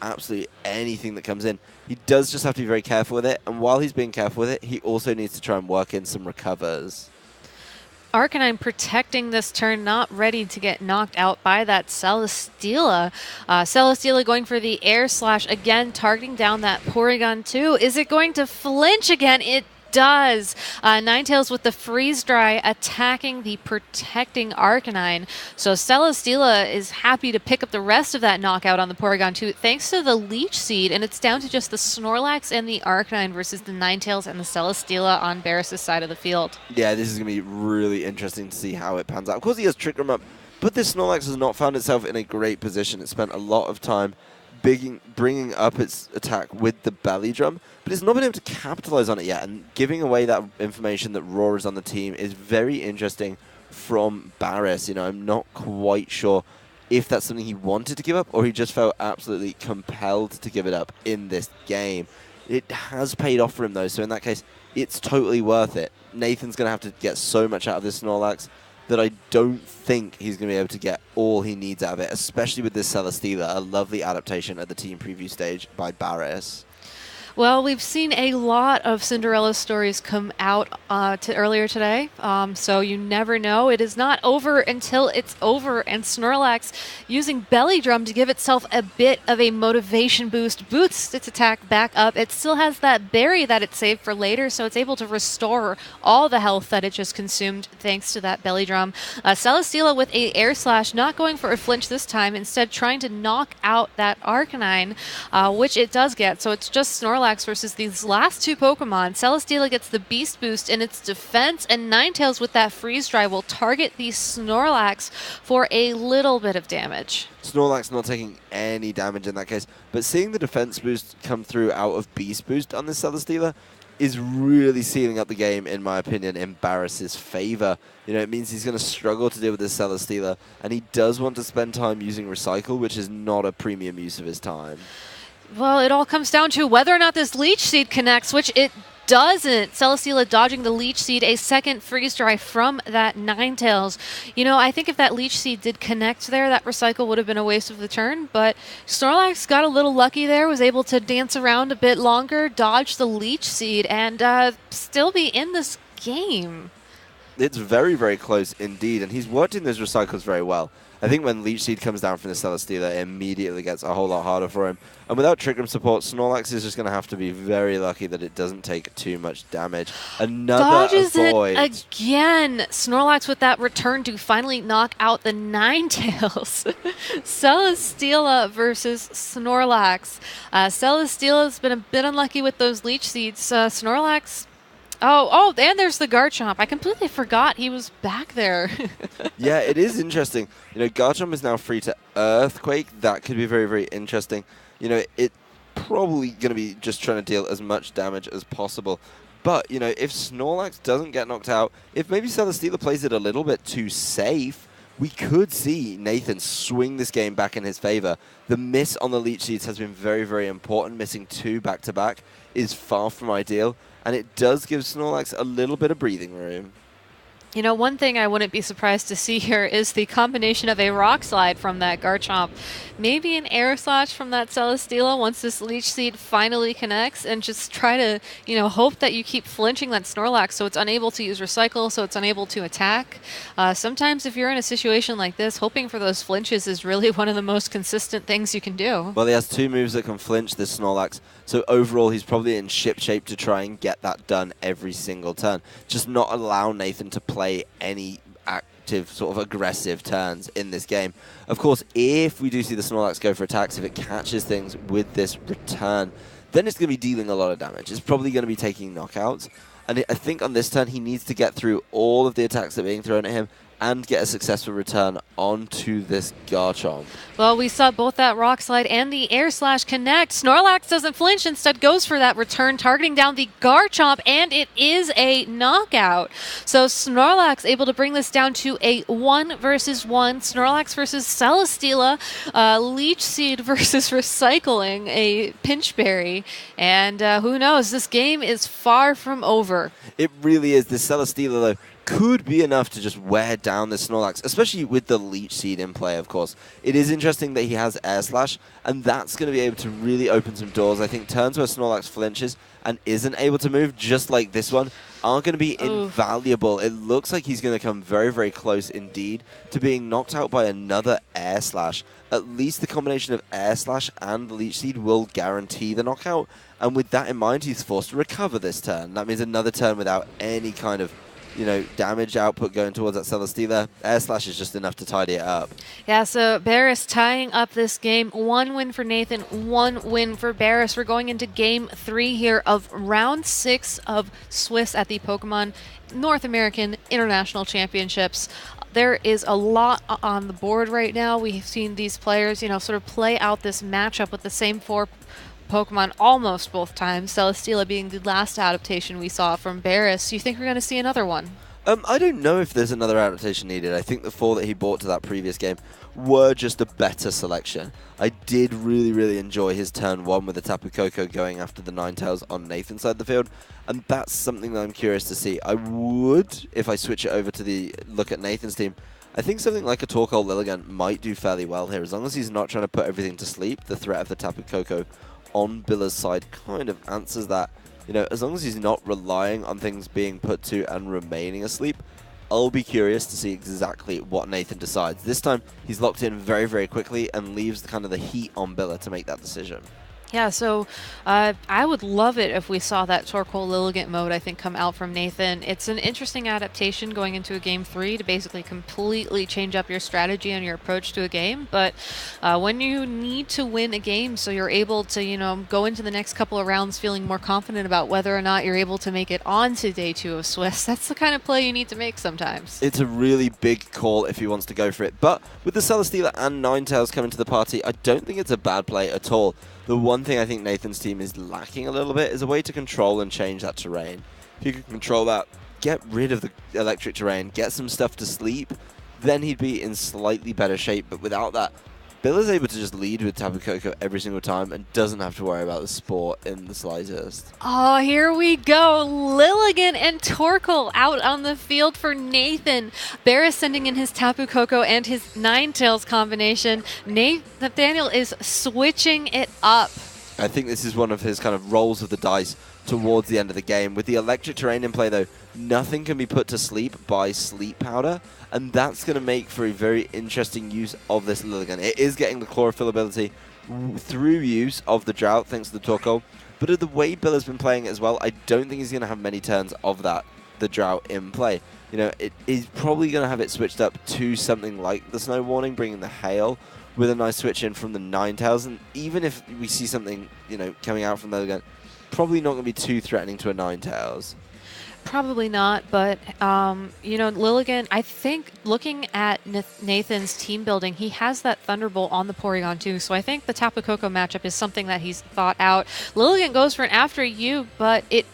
[SPEAKER 2] absolutely anything that comes in. He does just have to be very careful with it, and while he's being careful with it, he also needs to try and work in some recovers.
[SPEAKER 1] Arcanine protecting this turn, not ready to get knocked out by that Celesteela. Celesteela going for the Air Slash again, targeting down that Porygon 2. Is it going to flinch again? It does. Ninetales with the Freeze Dry attacking the protecting Arcanine. So Celesteela is happy to pick up the rest of that knockout on the Porygon 2 thanks to the Leech Seed, and it's down to just the Snorlax and the Arcanine versus the Ninetales and the Celesteela on Baris' side of the field.
[SPEAKER 2] Yeah, this is going to be really interesting to see how it pans out. Of course, he has Trick Room up, but this Snorlax has not found itself in a great position. It spent a lot of time bringing up its attack with the Belly Drum, but it's not been able to capitalize on it yet, and giving away that information that Roar is on the team is very interesting from Baris. I'm not quite sure if that's something he wanted to give up or he just felt absolutely compelled to give it up in this game. It has paid off for him though, so in that case, it's totally worth it. Nathan's going to have to get so much out of this Snorlax that I don't think he's going to be able to get all he needs out of it, especially with this Celesteela, a lovely adaptation at the team preview stage by Baris.
[SPEAKER 1] Well, we've seen a lot of Cinderella stories come out earlier today, so you never know. It is not over until it's over, and Snorlax using Belly Drum to give itself a bit of a motivation boost, boosts its attack back up. It still has that berry that it saved for later, so it's able to restore all the health that it just consumed thanks to that Belly Drum. Celesteela with a Air Slash, not going for a flinch this time, instead trying to knock out that Arcanine, which it does get, so it's just Snorlax versus these last two Pokemon. Celesteela gets the Beast Boost in its defense, and Ninetales with that Freeze Dry will target the Snorlax for a little bit of damage.
[SPEAKER 2] Snorlax not taking any damage in that case, but seeing the defense boost come through out of Beast Boost on this Celesteela is really sealing up the game, in my opinion, in Baris' favor. It means he's going to struggle to deal with this Celesteela, and he does want to spend time using Recycle, which is not a premium use of his time.
[SPEAKER 1] Well, it all comes down to whether or not this Leech Seed connects, which it doesn't. Celesteela dodging the Leech Seed, a second Freeze Dry from that Ninetales. I think if that Leech Seed did connect there, that Recycle would have been a waste of the turn, but Snorlax got a little lucky there, was able to dance around a bit longer, dodge the Leech Seed, and still be in this game.
[SPEAKER 2] It's very, very close indeed, and he's worked in those Recycles very well. I think when Leech Seed comes down from the Celesteela, it immediately gets a whole lot harder for him. And without Trick Room support, Snorlax is just going to have to be very lucky that it doesn't take too much damage. Another
[SPEAKER 1] Dodges
[SPEAKER 2] avoid.
[SPEAKER 1] It again. Snorlax with that return to finally knock out the Ninetales. Celesteela versus Snorlax. Celesteela's been a bit unlucky with those Leech Seeds. Snorlax... Oh, and there's the Garchomp. I completely forgot he was back there.
[SPEAKER 2] Yeah, it is interesting. Garchomp is now free to Earthquake. That could be very, very interesting. It's probably going to be just trying to deal as much damage as possible. But, if Snorlax doesn't get knocked out, if maybe Celesteela plays it a little bit too safe, we could see Nathan swing this game back in his favor. The miss on the Leech Seeds has been very, very important. Missing two back-to-back is far from ideal. And it does give Snorlax a little bit of breathing room.
[SPEAKER 1] You know, one thing I wouldn't be surprised to see here is the combination of a Rock Slide from that Garchomp, maybe an Air Slash from that Celesteela once this Leech Seed finally connects, and just try to, hope that you keep flinching that Snorlax so it's unable to use Recycle, so it's unable to attack. Sometimes if you're in a situation like this, hoping for those flinches is really one of the most consistent things you can do.
[SPEAKER 2] Well, he has 2 moves that can flinch this Snorlax, so overall he's probably in ship shape to try and get that done every single turn. Just not allow Nathan to play any active, sort of aggressive turns in this game. Of course, if we do see the Snorlax go for attacks, if it catches things with this return, then it's going to be dealing a lot of damage. It's probably going to be taking knockouts. And I think on this turn, he needs to get through all of the attacks that are being thrown at him and get a successful return onto this Garchomp.
[SPEAKER 1] Well, we saw both that Rock Slide and the Air Slash connect. Snorlax doesn't flinch, instead goes for that return, targeting down the Garchomp, and it is a knockout. So Snorlax able to bring this down to a 1 versus 1. Snorlax versus Celesteela, Leech Seed versus Recycling, a Pinchberry, and who knows, this game is far from over.
[SPEAKER 2] It really is. This Celesteela, though, could be enough to just wear down the Snorlax, especially with the Leech Seed in play, of course. It is interesting that he has Air Slash, and that's going to be able to really open some doors. I think turns where Snorlax flinches and isn't able to move, just like this one, are going to be invaluable. It looks like he's going to come very, very close indeed to being knocked out by another Air Slash. At least the combination of Air Slash and the Leech Seed will guarantee the knockout, and with that in mind, he's forced to recover this turn. That means another turn without any kind of damage output going towards that Celesteela. Air Slash is just enough to tidy it up.
[SPEAKER 1] Yeah, so Baris tying up this game. 1 win for Nathan, 1 win for Baris. We're going into game 3 here of round 6 of Swiss at the Pokemon North American International Championships. There is a lot on the board right now. We've seen these players, sort of play out this matchup with the same 4 Pokemon almost both times, Celesteela being the last adaptation we saw from Baris. You think we're going to see another one?
[SPEAKER 2] I don't know if there's another adaptation needed. I think the 4 that he brought to that previous game were just a better selection. I did really, really enjoy his turn 1 with the Tapu Koko going after the Ninetales on Nathan's side of the field, and that's something that I'm curious to see. I would, if I switch it over to the look at Nathan's team, I think something like a Torkoal Lilligant might do fairly well here, as long as he's not trying to put everything to sleep. The threat of the Tapu Koko on Billa's side kind of answers that. As long as he's not relying on things being put to and remaining asleep, I'll be curious to see exactly what Nathan decides. This time, he's locked in very, very quickly and leaves kind of the heat on Billa to make that decision.
[SPEAKER 1] Yeah, so I would love it if we saw that Torkoal Lilligant mode, I think, come out from Nathan. It's an interesting adaptation going into a game 3 to basically completely change up your strategy and your approach to a game. But when you need to win a game so you're able to, go into the next couple of rounds feeling more confident about whether or not you're able to make it on to day 2 of Swiss, that's the kind of play you need to make sometimes.
[SPEAKER 2] It's a really big call if he wants to go for it. But with the Celesteela and Ninetales coming to the party, I don't think it's a bad play at all. The one thing I think Nathan's team is lacking a little bit is a way to control and change that terrain. If you can control that, get rid of the electric terrain, get some stuff to sleep, then he'd be in slightly better shape. But without that, Bill is able to just lead with Tapu Koko every single time and doesn't have to worry about the sport in the slightest.
[SPEAKER 1] Oh, here we go. Lilligant and Torkoal out on the field for Nathan. Baris sending in his Tapu Koko and his Ninetales combination. Nathaniel is switching it up.
[SPEAKER 2] I think this is one of his kind of rolls of the dice towards the end of the game. With the electric terrain in play, though, nothing can be put to sleep by Sleep Powder, and that's going to make for a very interesting use of this Lilligant. It is getting the Chlorophyll ability through use of the Drought, thanks to the Torkoal, but of the way Bill has been playing it as well, I don't think he's going to have many turns of the Drought in play. He's probably going to have it switched up to something like the Snow Warning, bringing the Hail, with a nice switch in from the Ninetales, and even if we see something, coming out from Lilligant, probably not going to be too threatening to a Ninetales.
[SPEAKER 1] Probably not, but, Lilligant, I think looking at Nathan's team building, he has that Thunderbolt on the Porygon too, so I think the Tapu Koko matchup is something that he's thought out. Lilligant goes for an after you, but it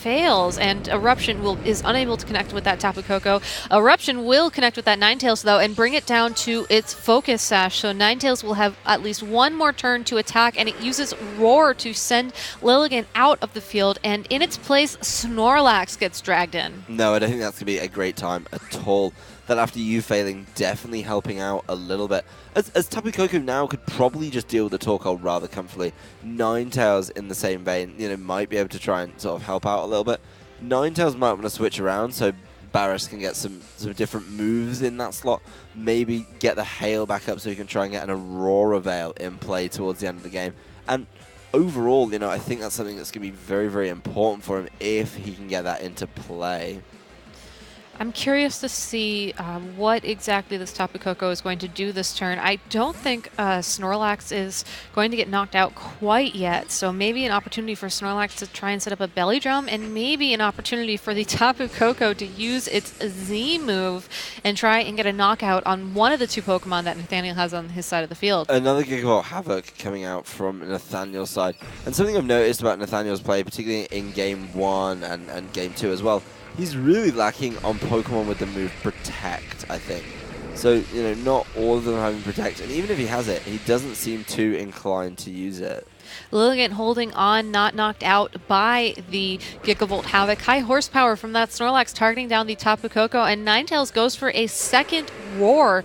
[SPEAKER 1] fails, and Eruption is unable to connect with that Tapu Koko. Eruption will connect with that Ninetales, though, and bring it down to its Focus Sash. So Ninetales will have at least one more turn to attack, and it uses Roar to send Lilligant out of the field, and in its place, Snorlax gets dragged in.
[SPEAKER 2] No, I don't think that's going to be a great time at all. That after you failing, definitely helping out a little bit. As Tapu Koko now could probably just deal with the Torkoal rather comfortably. Ninetales in the same vein, might be able to try and sort of help out a little bit. Ninetales might want to switch around so Baris can get some different moves in that slot. Maybe get the Hail back up so he can try and get an Aurora Veil in play towards the end of the game. And overall, I think that's something that's going to be very, very important for him if he can get that into play.
[SPEAKER 1] I'm curious to see what exactly this Tapu Koko is going to do this turn. I don't think Snorlax is going to get knocked out quite yet, so maybe an opportunity for Snorlax to try and set up a belly drum, and maybe an opportunity for the Tapu Koko to use its Z move and try and get a knockout on one of the two Pokemon that Nathaniel has on his side of the field.
[SPEAKER 2] Another Gigavolt Havoc coming out from Nathaniel's side. And something I've noticed about Nathaniel's play, particularly in Game 1 and Game 2 as well, he's really lacking on Pokemon with the move Protect, I think. So, not all of them having Protect, and even if he has it, he doesn't seem too inclined to use it.
[SPEAKER 1] Lilligant holding on, not knocked out by the Gigavolt Havoc. High horsepower from that Snorlax targeting down the Tapu Koko, and Ninetales goes for a second Roar,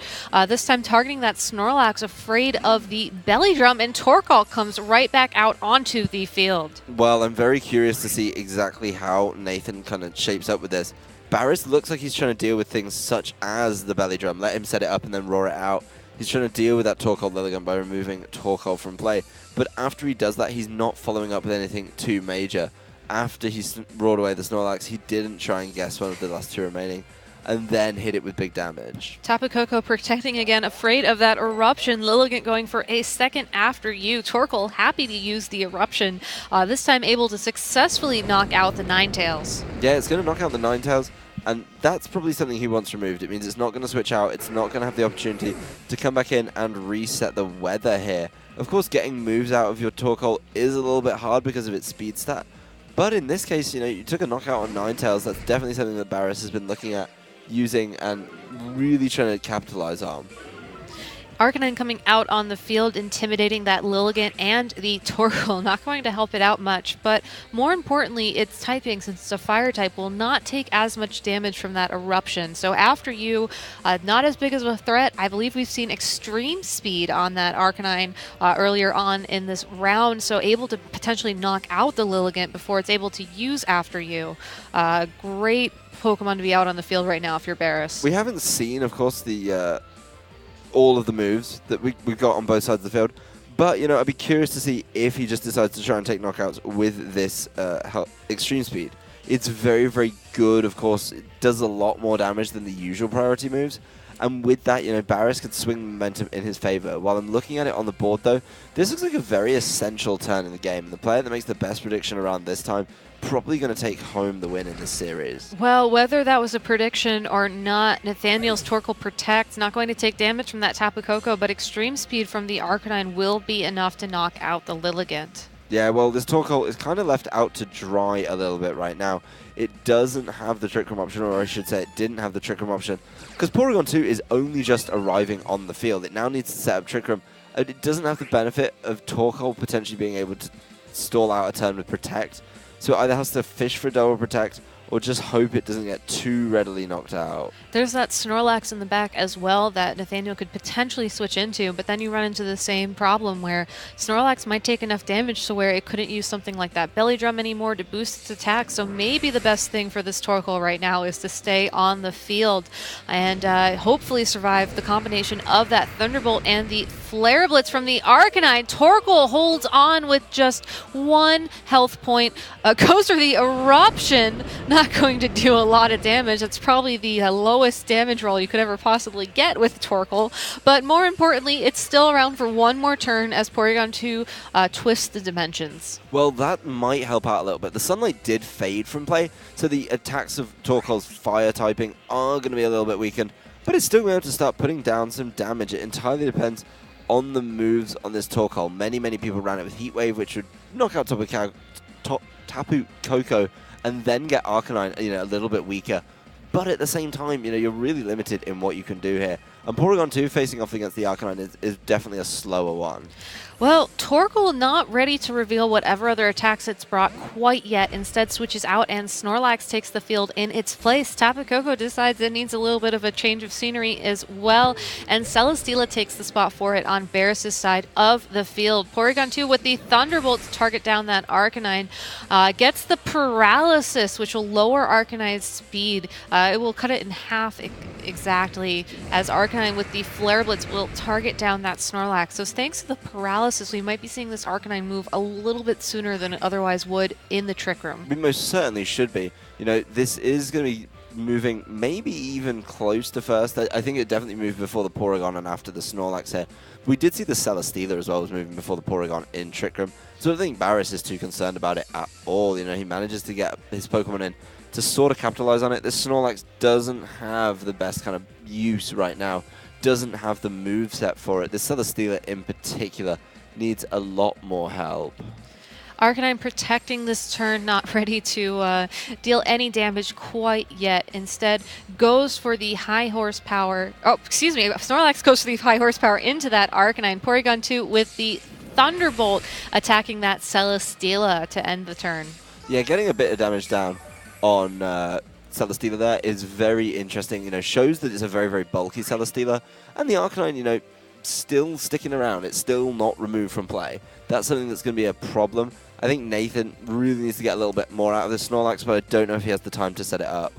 [SPEAKER 1] this time targeting that Snorlax, afraid of the belly drum, and Torkoal comes right back out onto the field.
[SPEAKER 2] Well, I'm very curious to see exactly how Nathan kind of shapes up with this. Baris looks like he's trying to deal with things such as the belly drum. Let him set it up and then roar it out. He's trying to deal with that Torkoal Lilligant by removing Torkoal from play. But after he does that, he's not following up with anything too major. After he's roared away the Snorlax, he didn't try and guess one of the last two remaining, and then hit it with big damage.
[SPEAKER 1] Tapu Koko protecting again, afraid of that Eruption. Lilligant going for a second after you. Torkoal happy to use the Eruption, this time able to successfully knock out the Ninetales.
[SPEAKER 2] Yeah, it's going to knock out the Ninetales, and that's probably something he wants removed. It means it's not going to switch out. It's not going to have the opportunity to come back in and reset the weather here. Of course, getting moves out of your Torkoal is a little bit hard because of its speed stat. But in this case, you took a knockout on Ninetales. That's definitely something that Baris has been looking at using and really trying to capitalize on.
[SPEAKER 1] Arcanine coming out on the field, intimidating that Lilligant and the Torkoal. Not going to help it out much, but more importantly, its typing, since it's a fire type, will not take as much damage from that Eruption. So after you, not as big as a threat. I believe we've seen extreme speed on that Arcanine earlier on in this round, so able to potentially knock out the Lilligant before it's able to use after you. Great Pokemon to be out on the field right now if you're Baris.
[SPEAKER 2] We haven't seen, of course, the all of the moves that we've got on both sides of the field. But, I'd be curious to see if he just decides to try and take knockouts with this extreme speed. It's very, very good, of course. It does a lot more damage than the usual priority moves. And with that, Baris could swing momentum in his favor. While I'm looking at it on the board, though, this looks like a very essential turn in the game. And the player that makes the best prediction around this time probably going to take home the win in this series.
[SPEAKER 1] Well, whether that was a prediction or not, Nathaniel's Torkoal Protect not going to take damage from that Tapu Koko, but extreme speed from the Arcanine will be enough to knock out the Lilligant.
[SPEAKER 2] Yeah, well, this Torkoal is kind of left out to dry a little bit right now. It doesn't have the Trick Room option, or I should say it didn't have the Trick Room option, because Porygon 2 is only just arriving on the field. It now needs to set up Trick Room. It doesn't have the benefit of Torkoal potentially being able to stall out a turn with Protect, so it either has to fish for double Protect or just hope it doesn't get too readily knocked out.
[SPEAKER 1] There's that Snorlax in the back as well that Nathaniel could potentially switch into, but then you run into the same problem where Snorlax might take enough damage to where it couldn't use something like that belly drum anymore to boost its attack. So maybe the best thing for this Torkoal right now is to stay on the field and hopefully survive the combination of that Thunderbolt and the Flare Blitz from the Arcanine. Torkoal holds on with just one health point, goes for the Eruption. Not going to do a lot of damage. That's probably the lowest damage roll you could ever possibly get with Torkoal. But more importantly, it's still around for one more turn as Porygon 2 twists the dimensions.
[SPEAKER 2] Well, that might help out a little bit. The Sunlight did fade from play, so the attacks of Torkoal's fire typing are going to be a little bit weakened, but it's still going to have to start putting down some damage. It entirely depends on the moves on this Torkoal. Many people ran it with Heat Wave, which would knock out Tapu Koko and then get Arcanine, a little bit weaker. But at the same time, you're really limited in what you can do here. And Porygon 2 facing off against the Arcanine is definitely a slower one.
[SPEAKER 1] Well, Torkoal not ready to reveal whatever other attacks it's brought quite yet. Instead switches out and Snorlax takes the field in its place. Tapu Koko decides it needs a little bit of a change of scenery as well. And Celesteela takes the spot for it on Baris' side of the field. Porygon 2 with the Thunderbolt to target down that Arcanine. Gets the Paralysis, which will lower Arcanine's speed. It will cut it in half exactly, as Arcanine with the Flare Blitz will target down that Snorlax. So thanks to the Paralysis, we might be seeing this Arcanine move a little bit sooner than it otherwise would in the Trick Room.
[SPEAKER 2] We most certainly should be. This is going to be moving maybe even close to first. I think it definitely moved before the Porygon and after the Snorlax here. We did see the Celesteela as well was moving before the Porygon in Trick Room. So I don't think Baris is too concerned about it at all. He manages to get his Pokemon in to sort of capitalize on it. This Snorlax doesn't have the best kind of use right now. Doesn't have the moveset for it. The Celesteela in particular needs a lot more help.
[SPEAKER 1] Arcanine protecting this turn, not ready to deal any damage quite yet. Instead, goes for the high horsepower. Oh, excuse me. Snorlax goes for the high horsepower into that Arcanine. Porygon 2 with the Thunderbolt attacking that Celesteela to end the turn. Yeah,
[SPEAKER 2] getting a bit of damage down on Celesteela there is very interesting. Shows that it's a very, very bulky Celesteela. And the Arcanine, still sticking around. It's still not removed from play. That's something that's going to be a problem. I think Nathan really needs to get a little bit more out of this Snorlax, but I don't know if he has the time to set it up.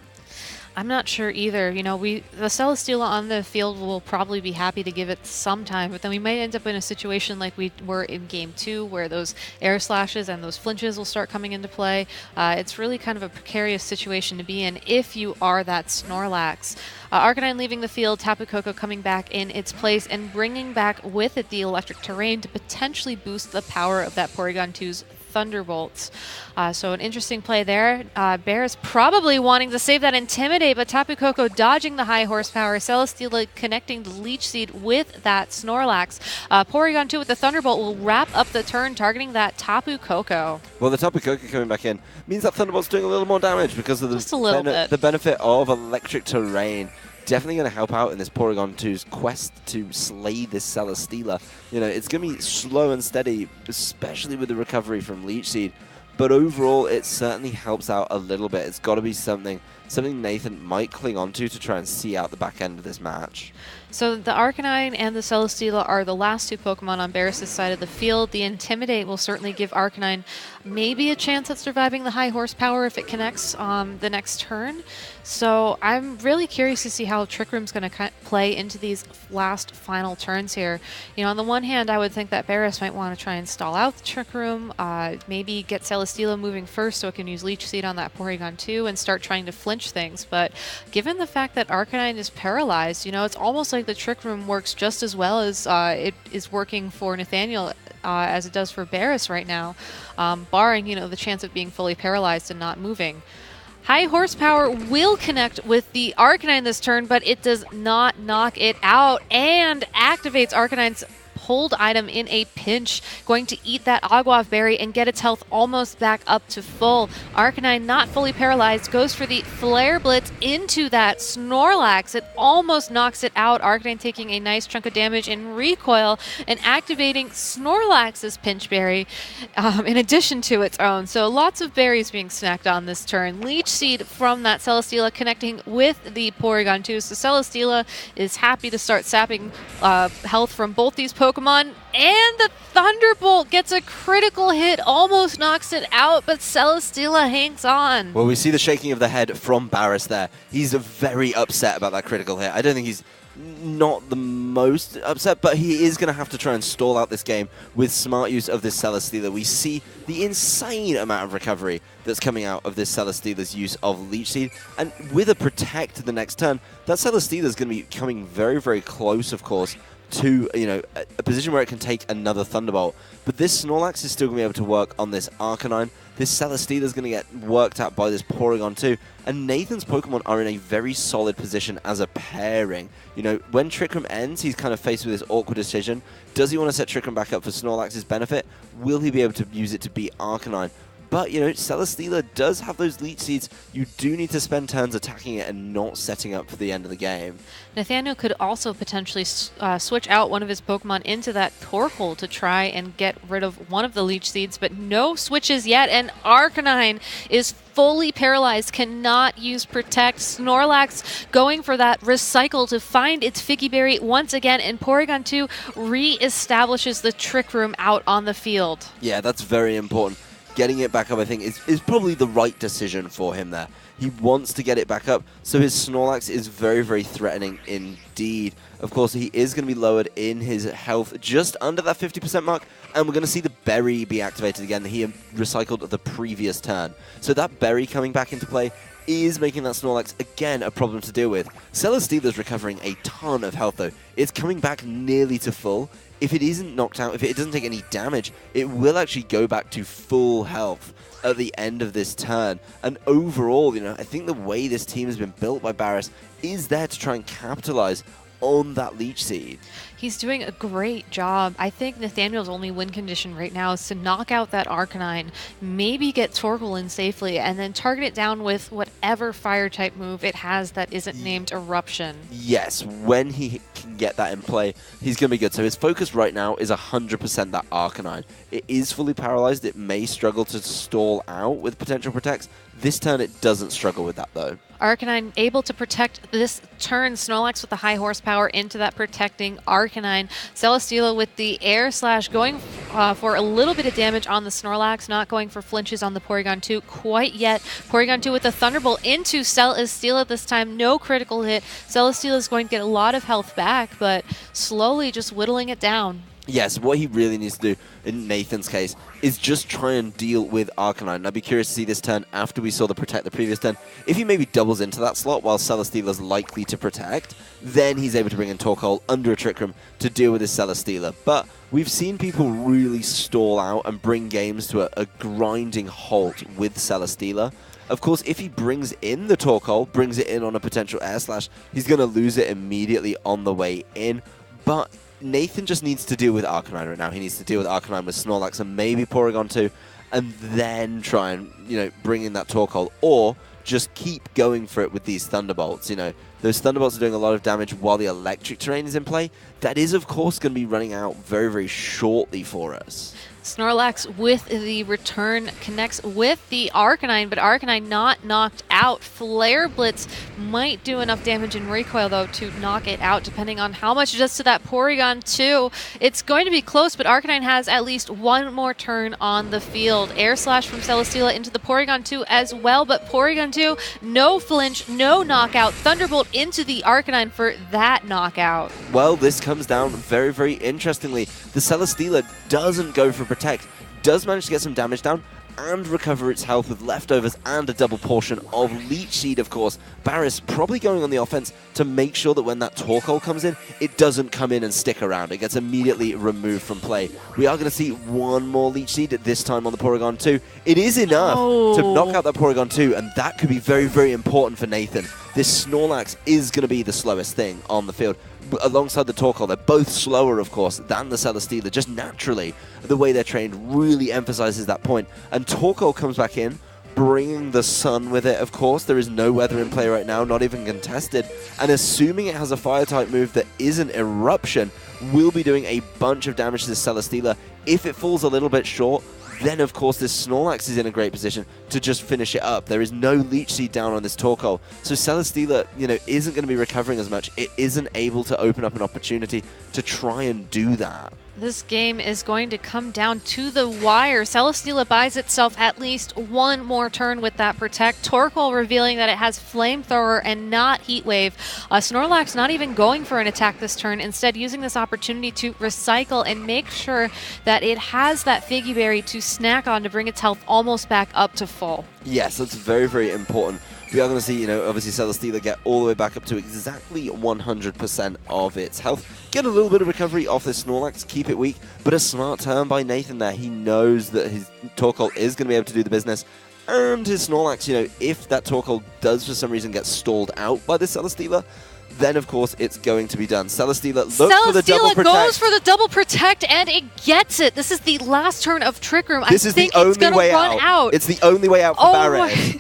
[SPEAKER 1] I'm not sure either. The Celesteela on the field will probably be happy to give it some time, but then we might end up in a situation like we were in Game 2, where those air slashes and those flinches will start coming into play. It's really kind of a precarious situation to be in if you are that Snorlax. Arcanine leaving the field, Tapu Koko coming back in its place and bringing back with it the electric terrain to potentially boost the power of that Porygon 2's Thunderbolts. So an interesting play there. Baris probably wanting to save that Intimidate, but Tapu Koko dodging the high horsepower. Celesteela connecting the Leech Seed with that Snorlax. Porygon 2 with the Thunderbolt will wrap up the turn, targeting that Tapu Koko.
[SPEAKER 2] Well, the Tapu Koko coming back in means that Thunderbolt's doing a little more damage because of
[SPEAKER 1] the
[SPEAKER 2] benefit of electric terrain. Definitely going to help out in this Porygon 2's quest to slay this Celesteela. It's going to be slow and steady, especially with the recovery from Leech Seed. But overall, it certainly helps out a little bit. It's got to be something Nathan might cling on to try and see out the back end of this match.
[SPEAKER 1] So the Arcanine and the Celesteela are the last two Pokemon on Baris' side of the field. The Intimidate will certainly give Arcanine maybe a chance at surviving the high horsepower if it connects the next turn. So I'm really curious to see how Trick Room's going to play into these last final turns here. On the one hand, I would think that Baris might want to try and stall out the Trick Room, maybe get Celesteela moving first so it can use Leech Seed on that Porygon 2 and start trying to flinch things. But given the fact that Arcanine is paralyzed, it's almost like the Trick Room works just as well as it is working for Nathaniel as it does for Baris right now, barring, the chance of being fully paralyzed and not moving. High horsepower will connect with the Arcanine this turn, but it does not knock it out and activates Arcanine's hold item in a pinch, going to eat that Aguav Berry and get its health almost back up to full. Arcanine, not fully paralyzed, goes for the Flare Blitz into that Snorlax. It almost knocks it out. Arcanine taking a nice chunk of damage in recoil and activating Snorlax's Pinch Berry in addition to its own. So lots of berries being snacked on this turn. Leech Seed from that Celesteela connecting with the Porygon 2. So Celesteela is happy to start sapping health from both these Pokemon. And the Thunderbolt gets a critical hit, almost knocks it out, but Celesteela hangs on.
[SPEAKER 2] Well, we see the shaking of the head from Baris there. He's very upset about that critical hit. I don't think he's not the most upset, but he is going to have to try and stall out this game with smart use of this Celesteela. We see the insane amount of recovery that's coming out of this Celesteela's use of Leech Seed, and with a Protect the next turn, that Celesteela is going to be coming very, very close, of course, to a position where it can take another Thunderbolt. But this Snorlax is still going to be able to work on this Arcanine. This Celesteela is going to get worked at by this Porygon 2. And Nathan's Pokemon are in a very solid position as a pairing. When Trick Room ends, he's kind of faced with this awkward decision. Does he want to set Trick Room back up for Snorlax's benefit? Will he be able to use it to beat Arcanine? But, you know, Celesteela does have those leech seeds. You do need to spend turns attacking it and not setting up for the end of the game.
[SPEAKER 1] Nathaniel could also potentially switch out one of his Pokemon into that Torkoal to try and get rid of one of the leech seeds, but no switches yet, and Arcanine is fully paralyzed, cannot use Protect. Snorlax going for that Recycle to find its Figgy Berry once again, and Porygon 2 re-establishes the Trick Room out on the field.
[SPEAKER 2] Yeah, that's very important. Getting it back up, I think, is probably the right decision for him there. He wants to get it back up, so his Snorlax is very, very threatening indeed. Of course, he is going to be lowered in his health just under that 50% mark, and we're going to see the Berry be activated again that he recycled the previous turn. So that Berry coming back into play is making that Snorlax, again, a problem to deal with. Celesteela's recovering a ton of health, though. It's coming back nearly to full. If it isn't knocked out, if it doesn't take any damage, it will actually go back to full health at the end of this turn. And overall, you know, I think the way this team has been built by Baris is there to try and capitalize on that leech seed.
[SPEAKER 1] He's doing a great job. I think Nathaniel's only win condition right now is to knock out that Arcanine, maybe get Torkoal in safely, and then target it down with whatever fire-type move it has that isn't named Eruption.
[SPEAKER 2] Yes, when he can get that in play, he's going to be good. So his focus right now is 100% that Arcanine. It is fully paralyzed. It may struggle to stall out with potential protects. This turn, it doesn't struggle with that, though.
[SPEAKER 1] Arcanine able to protect this turn. Snorlax with the high horsepower into that protecting Arcanine. Celesteela with the air slash going for a little bit of damage on the Snorlax, not going for flinches on the Porygon 2 quite yet. Porygon 2 with the Thunderbolt into Celesteela this time. No critical hit. Celesteela is going to get a lot of health back, but slowly just whittling it down.
[SPEAKER 2] Yes, what he really needs to do, in Nathan's case, is just try and deal with Arcanine. And I'd be curious to see this turn, after we saw the Protect the previous turn, if he maybe doubles into that slot while Celesteela's likely to Protect, then he's able to bring in Torkoal under a Trick Room to deal with his Celesteela. But we've seen people really stall out and bring games to a grinding halt with Celesteela. Of course, if he brings in the Torkoal, brings it in on a potential Air Slash, he's going to lose it immediately on the way in. But Nathan just needs to deal with Arcanine right now. He needs to deal with Arcanine with Snorlax and maybe Porygon 2, and then try and, you know, bring in that Torkoal, or just keep going for it with these Thunderbolts. You know, those Thunderbolts are doing a lot of damage while the electric terrain is in play. That is, of course, going to be running out very, very shortly for us.
[SPEAKER 1] Snorlax with the return connects with the Arcanine, but Arcanine not knocked out. Flare Blitz might do enough damage in recoil, though, to knock it out, depending on how much it does to that Porygon 2. It's going to be close, but Arcanine has at least one more turn on the field. Air Slash from Celesteela into the Porygon 2 as well, but Porygon 2, no flinch, no knockout. Thunderbolt into the Arcanine for that knockout.
[SPEAKER 2] Well, this comes down very, very interestingly. The Celesteela doesn't go for Protect, does manage to get some damage down and recover its health with leftovers and a double portion of Leech Seed, of course. Baris probably going on the offense to make sure that when that Torkoal comes in, it doesn't come in and stick around. It gets immediately removed from play. We are going to see one more Leech Seed, this time on the Porygon 2. It is enough to knock out that Porygon 2, and that could be very, very important for Nathan. This Snorlax is going to be the slowest thing on the field. Alongside the Torkoal, they're both slower, of course, than the Celesteela. Just naturally, the way they're trained really emphasizes that point. And Torkoal comes back in, bringing the sun with it, of course. There is no weather in play right now, not even contested. And assuming it has a Fire-type move that isn't Eruption, will be doing a bunch of damage to the Celesteela. If it falls a little bit short, then of course this Snorlax is in a great position to just finish it up. There is no Leech Seed down on this Torkoal, so Celesteela, you know, isn't going to be recovering as much. It isn't able to open up an opportunity to try and do that.
[SPEAKER 1] This game is going to come down to the wire. Celesteela buys itself at least one more turn with that Protect. Torkoal revealing that it has Flamethrower and not Heat Wave. Snorlax not even going for an attack this turn, instead using this opportunity to recycle and make sure that it has that Figgy Berry to snack on to bring its health almost back up to full.
[SPEAKER 2] Yes, that's very, very important. We are going to see, you know, obviously Celesteela get all the way back up to exactly 100% of its health. Get a little bit of recovery off this Snorlax, keep it weak, but a smart turn by Nathan there. He knows that his Torkoal is going to be able to do the business, and his Snorlax, if that Torkoal does for some reason get stalled out by the Celesteela, then of course it's going to be done. Celesteela looks for the double protect.
[SPEAKER 1] Goes for the double protect, and it gets it. This is the last turn of Trick Room.
[SPEAKER 2] This is the only way out. It's the only way out for Baris.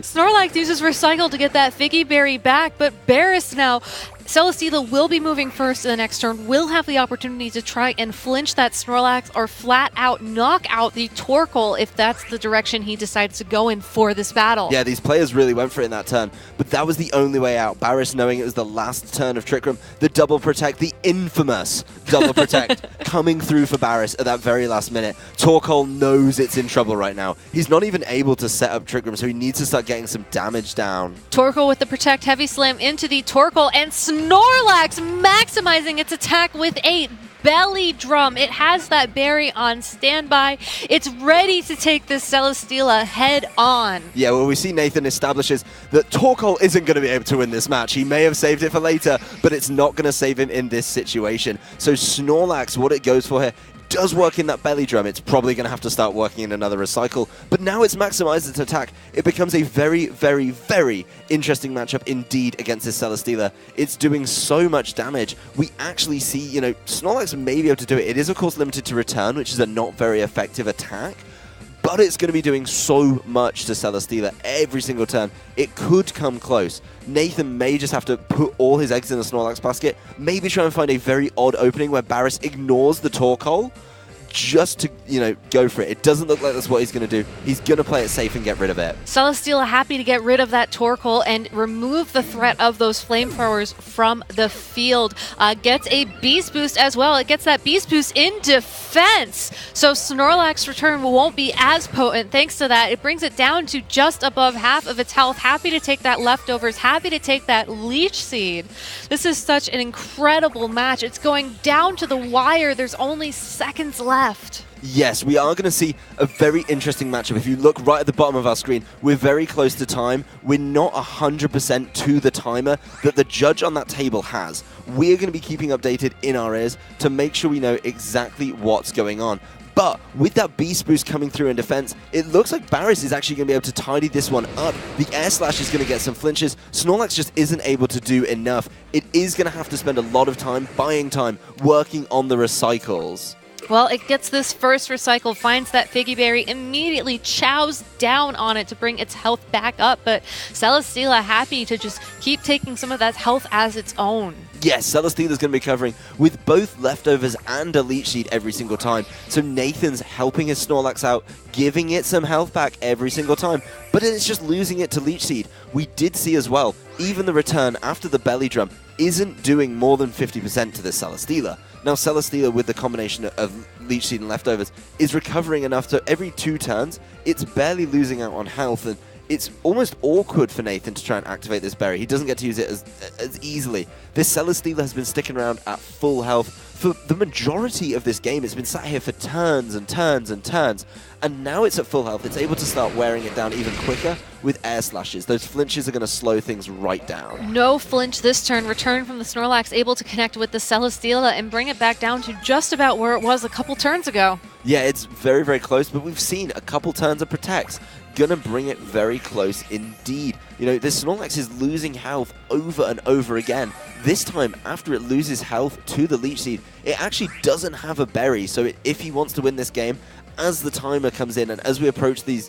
[SPEAKER 1] Snorlax uses Recycle to get that Figgy Berry back, but Baris now, Celesteela will be moving first in the next turn, will have the opportunity to try and flinch that Snorlax or flat out knock out the Torkoal if that's the direction he decides to go in for this battle.
[SPEAKER 2] Yeah, these players really went for it in that turn, but that was the only way out. Baris, knowing it was the last turn of Trick Room, the double protect, the infamous double protect, coming through for Baris at that very last minute. Torkoal knows it's in trouble right now. He's not even able to set up Trick Room, so he needs to start getting some damage down.
[SPEAKER 1] Torkoal with the protect, heavy slam into the Torkoal, and Snorlax maximizing its attack with a belly drum. It has that berry on standby. It's ready to take this Celesteela head on.
[SPEAKER 2] Yeah, well, we see Nathan establishes that Torkoal isn't going to be able to win this match. He may have saved it for later, but it's not going to save him in this situation. So Snorlax, what it goes for here, does work in that belly drum. It's probably going to have to start working in another Recycle, but now it's maximized its attack. It becomes a very, very, very interesting matchup indeed against this Celesteela. It's doing so much damage. We actually see, Snorlax may be able to do it. It is, of course, limited to return, which is a not very effective attack, but it's going to be doing so much to Celesteela every single turn. It could come close. Nathan may just have to put all his eggs in the Snorlax basket, maybe try and find a very odd opening where Baris ignores the Torkoal just to, go for it. It doesn't look like that's what he's going to do. He's going to play it safe and get rid of it.
[SPEAKER 1] Celesteela happy to get rid of that Torkoal and remove the threat of those flamethrowers from the field. Gets a Beast Boost as well. It gets that Beast Boost in defense. So Snorlax return won't be as potent thanks to that. It brings it down to just above half of its health. Happy to take that leftovers. Happy to take that Leech Seed. This is such an incredible match. It's going down to the wire. There's only seconds left.
[SPEAKER 2] Yes, we are going to see a very interesting matchup. If you look right at the bottom of our screen, we're very close to time. We're not 100% to the timer that the judge on that table has. We're going to be keeping updated in our ears to make sure we know exactly what's going on. But with that Beast Boost coming through in defense, it looks like Baris is actually going to be able to tidy this one up. The Air Slash is going to get some flinches. Snorlax just isn't able to do enough. It is going to have to spend a lot of time, buying time, working on the Recycles.
[SPEAKER 1] Well, it gets this first Recycle, finds that Figgy Berry, immediately chows down on it to bring its health back up, but Celesteela happy to just keep taking some of that health as its own.
[SPEAKER 2] Yes, Celesteela's going to be covering with both leftovers and a Leech Seed every single time. So Nathan's helping his Snorlax out, giving it some health back every single time, but it's just losing it to Leech Seed. We did see as well, even the return after the belly drum isn't doing more than 50% to this Celesteela. Now Celesteela, with the combination of Leech Seed and leftovers, is recovering enough so every 2 turns, it's barely losing out on health, and it's almost awkward for Nathan to try and activate this berry. He doesn't get to use it as easily. This Celesteela has been sticking around at full health for the majority of this game. It's been sat here for turns and turns and turns, and now it's at full health. It's able to start wearing it down even quicker with Air Slashes. Those flinches are going to slow things right down.
[SPEAKER 1] No flinch this turn. Return from the Snorlax, able to connect with the Celesteela and bring it back down to just about where it was a couple turns ago.
[SPEAKER 2] Yeah, it's very, very close, but we've seen a couple turns of Protects. Gonna bring it very close indeed. This Snorlax is losing health over and over again. This time, after it loses health to the Leech Seed, it actually doesn't have a berry, so if he wants to win this game, as the timer comes in and as we approach the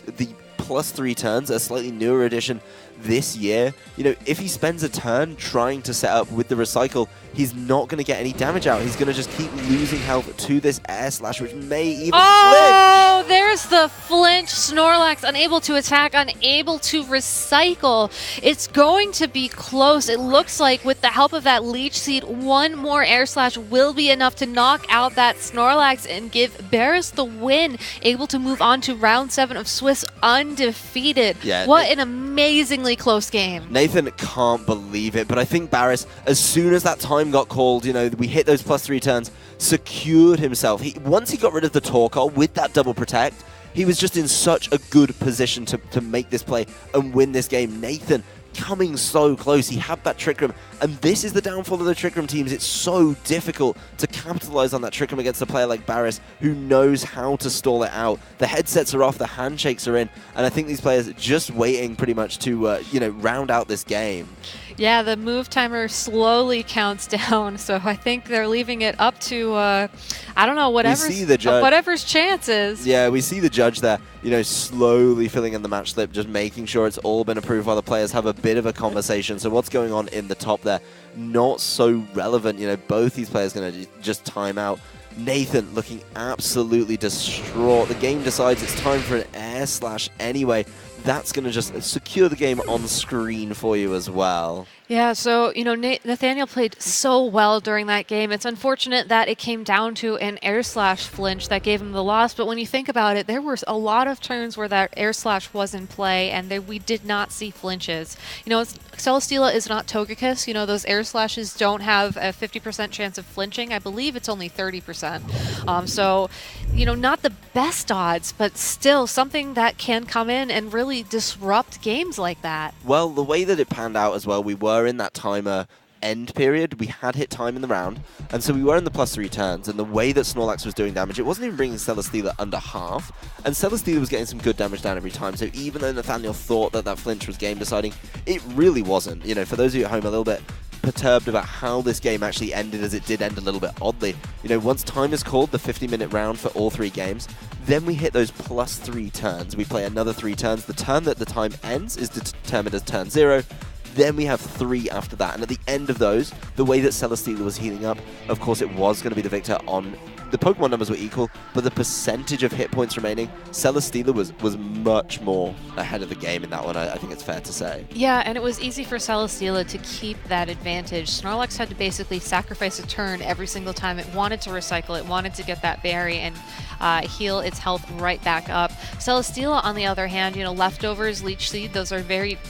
[SPEAKER 2] +3 turns, a slightly newer edition this year, if he spends a turn trying to set up with the Recycle, he's not going to get any damage out. He's going to just keep losing health to this Air Slash, which may even
[SPEAKER 1] flinch. There's the flinch. Snorlax unable to attack, unable to recycle. It's going to be close. It looks like with the help of that Leech Seed, one more Air Slash will be enough to knock out that Snorlax and give Baris the win, able to move on to round 7 of Swiss undefeated.
[SPEAKER 2] Yeah,
[SPEAKER 1] what an amazingly close game.
[SPEAKER 2] Nathan can't believe it, but I think Baris, as soon as that time got called, we hit those +3 turns, secured himself. Once he got rid of the Torkoal with that double protect, he was just in such a good position to make this play and win this game. Nathan coming so close. He had that Trick Room, and this is the downfall of the Trick Room teams. It's so difficult to capitalize on that Trick Room against a player like Baris, who knows how to stall it out. The headsets are off, the handshakes are in, and I think these players are just waiting pretty much to, round out this game.
[SPEAKER 1] Yeah, the move timer slowly counts down, so I think they're leaving it up to, I don't know, whatever's chance is.
[SPEAKER 2] Yeah, we see the judge there, slowly filling in the match slip, just making sure it's all been approved while the players have a bit of a conversation. So what's going on in the top there, not so relevant. Both these players going to just time out. Nathan looking absolutely distraught. The game decides it's time for an air slash anyway. That's going to just secure the game on screen for you as well.
[SPEAKER 1] Yeah, so, Nathaniel played so well during that game. It's unfortunate that it came down to an air slash flinch that gave him the loss, but when you think about it, there were a lot of turns where that air slash was in play, and we did not see flinches. Celesteela is not Togekiss. Those air slashes don't have a 50% chance of flinching. I believe it's only 30%. So, not the best odds, but still something that can come in and really disrupt games like that.
[SPEAKER 2] Well, the way that it panned out as well, we were in that timer end period. We had hit time in the round, and so we were in the +3 turns, and the way that Snorlax was doing damage, it wasn't even bringing Celesteela under half, and Celesteela was getting some good damage down every time. So even though Nathaniel thought that flinch was game deciding, it really wasn't. For those of you at home a little bit perturbed about how this game actually ended, as it did end a little bit oddly. Once time is called, the 50-minute round for all 3 games, then we hit those +3 turns. We play another 3 turns. The turn that the time ends is determined as turn 0. Then we have 3 after that, and at the end of those, the way that Celesteela was healing up, of course it was going to be the victor on... The Pokemon numbers were equal, but the percentage of hit points remaining, Celesteela was much more ahead of the game in that one, I think it's fair to say.
[SPEAKER 1] Yeah, and it was easy for Celesteela to keep that advantage. Snorlax had to basically sacrifice a turn every single time it wanted to recycle, it wanted to get that berry and heal its health right back up. Celesteela, on the other hand, leftovers, Leech Seed, those are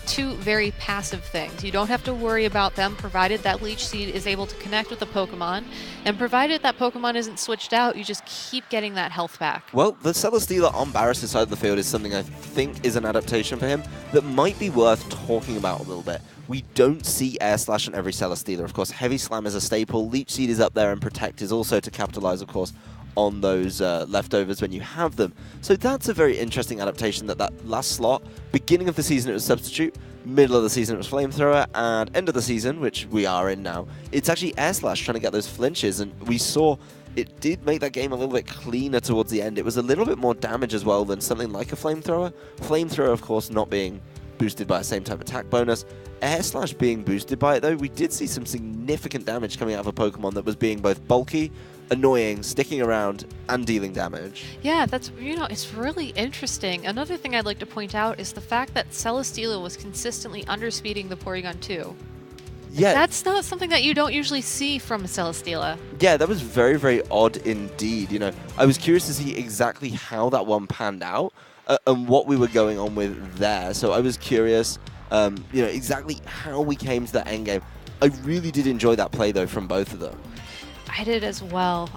[SPEAKER 1] two very passive things. You don't have to worry about them, provided that Leech Seed is able to connect with a Pokemon, and provided that Pokemon isn't switched out, you just keep getting that health back.
[SPEAKER 2] Well, the Celesteela on Baris' side of the field is something I think is an adaptation for him that might be worth talking about a little bit. We don't see Air Slash on every Celesteela. Of course, Heavy Slam is a staple, Leech Seed is up there, and Protect is also to capitalize, of course, on those leftovers when you have them. So that's a very interesting adaptation, that last slot, beginning of the season it was Substitute, middle of the season it was Flamethrower, and end of the season, which we are in now, it's actually Air Slash trying to get those flinches, and we saw it did make that game a little bit cleaner towards the end. It was a little bit more damage as well than something like a Flamethrower. Flamethrower, of course, not being boosted by the same type attack bonus. Air Slash being boosted by it, though, we did see some significant damage coming out of a Pokemon that was being both bulky, annoying, sticking around, and dealing damage.
[SPEAKER 1] Yeah, that's, it's really interesting. Another thing I'd like to point out is the fact that Celesteela was consistently underspeeding the Porygon 2.
[SPEAKER 2] Yeah.
[SPEAKER 1] That's not something that you don't usually see from Celesteela.
[SPEAKER 2] Yeah, that was very, very odd indeed. I was curious to see exactly how that one panned out and what we were going on with there. So I was curious, exactly how we came to that endgame. I really did enjoy that play, though, from both of them.
[SPEAKER 1] I did as well.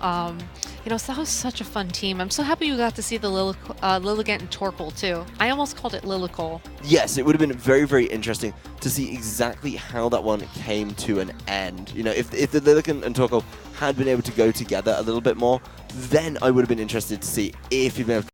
[SPEAKER 1] So that was such a fun team. I'm so happy you got to see the Lilligant and Torkoal, too. I almost called it Lillicole.
[SPEAKER 2] Yes, it would have been very, very interesting to see exactly how that one came to an end. If the Lilligant and Torkoal had been able to go together a little bit more, then I would have been interested to see if you've been able to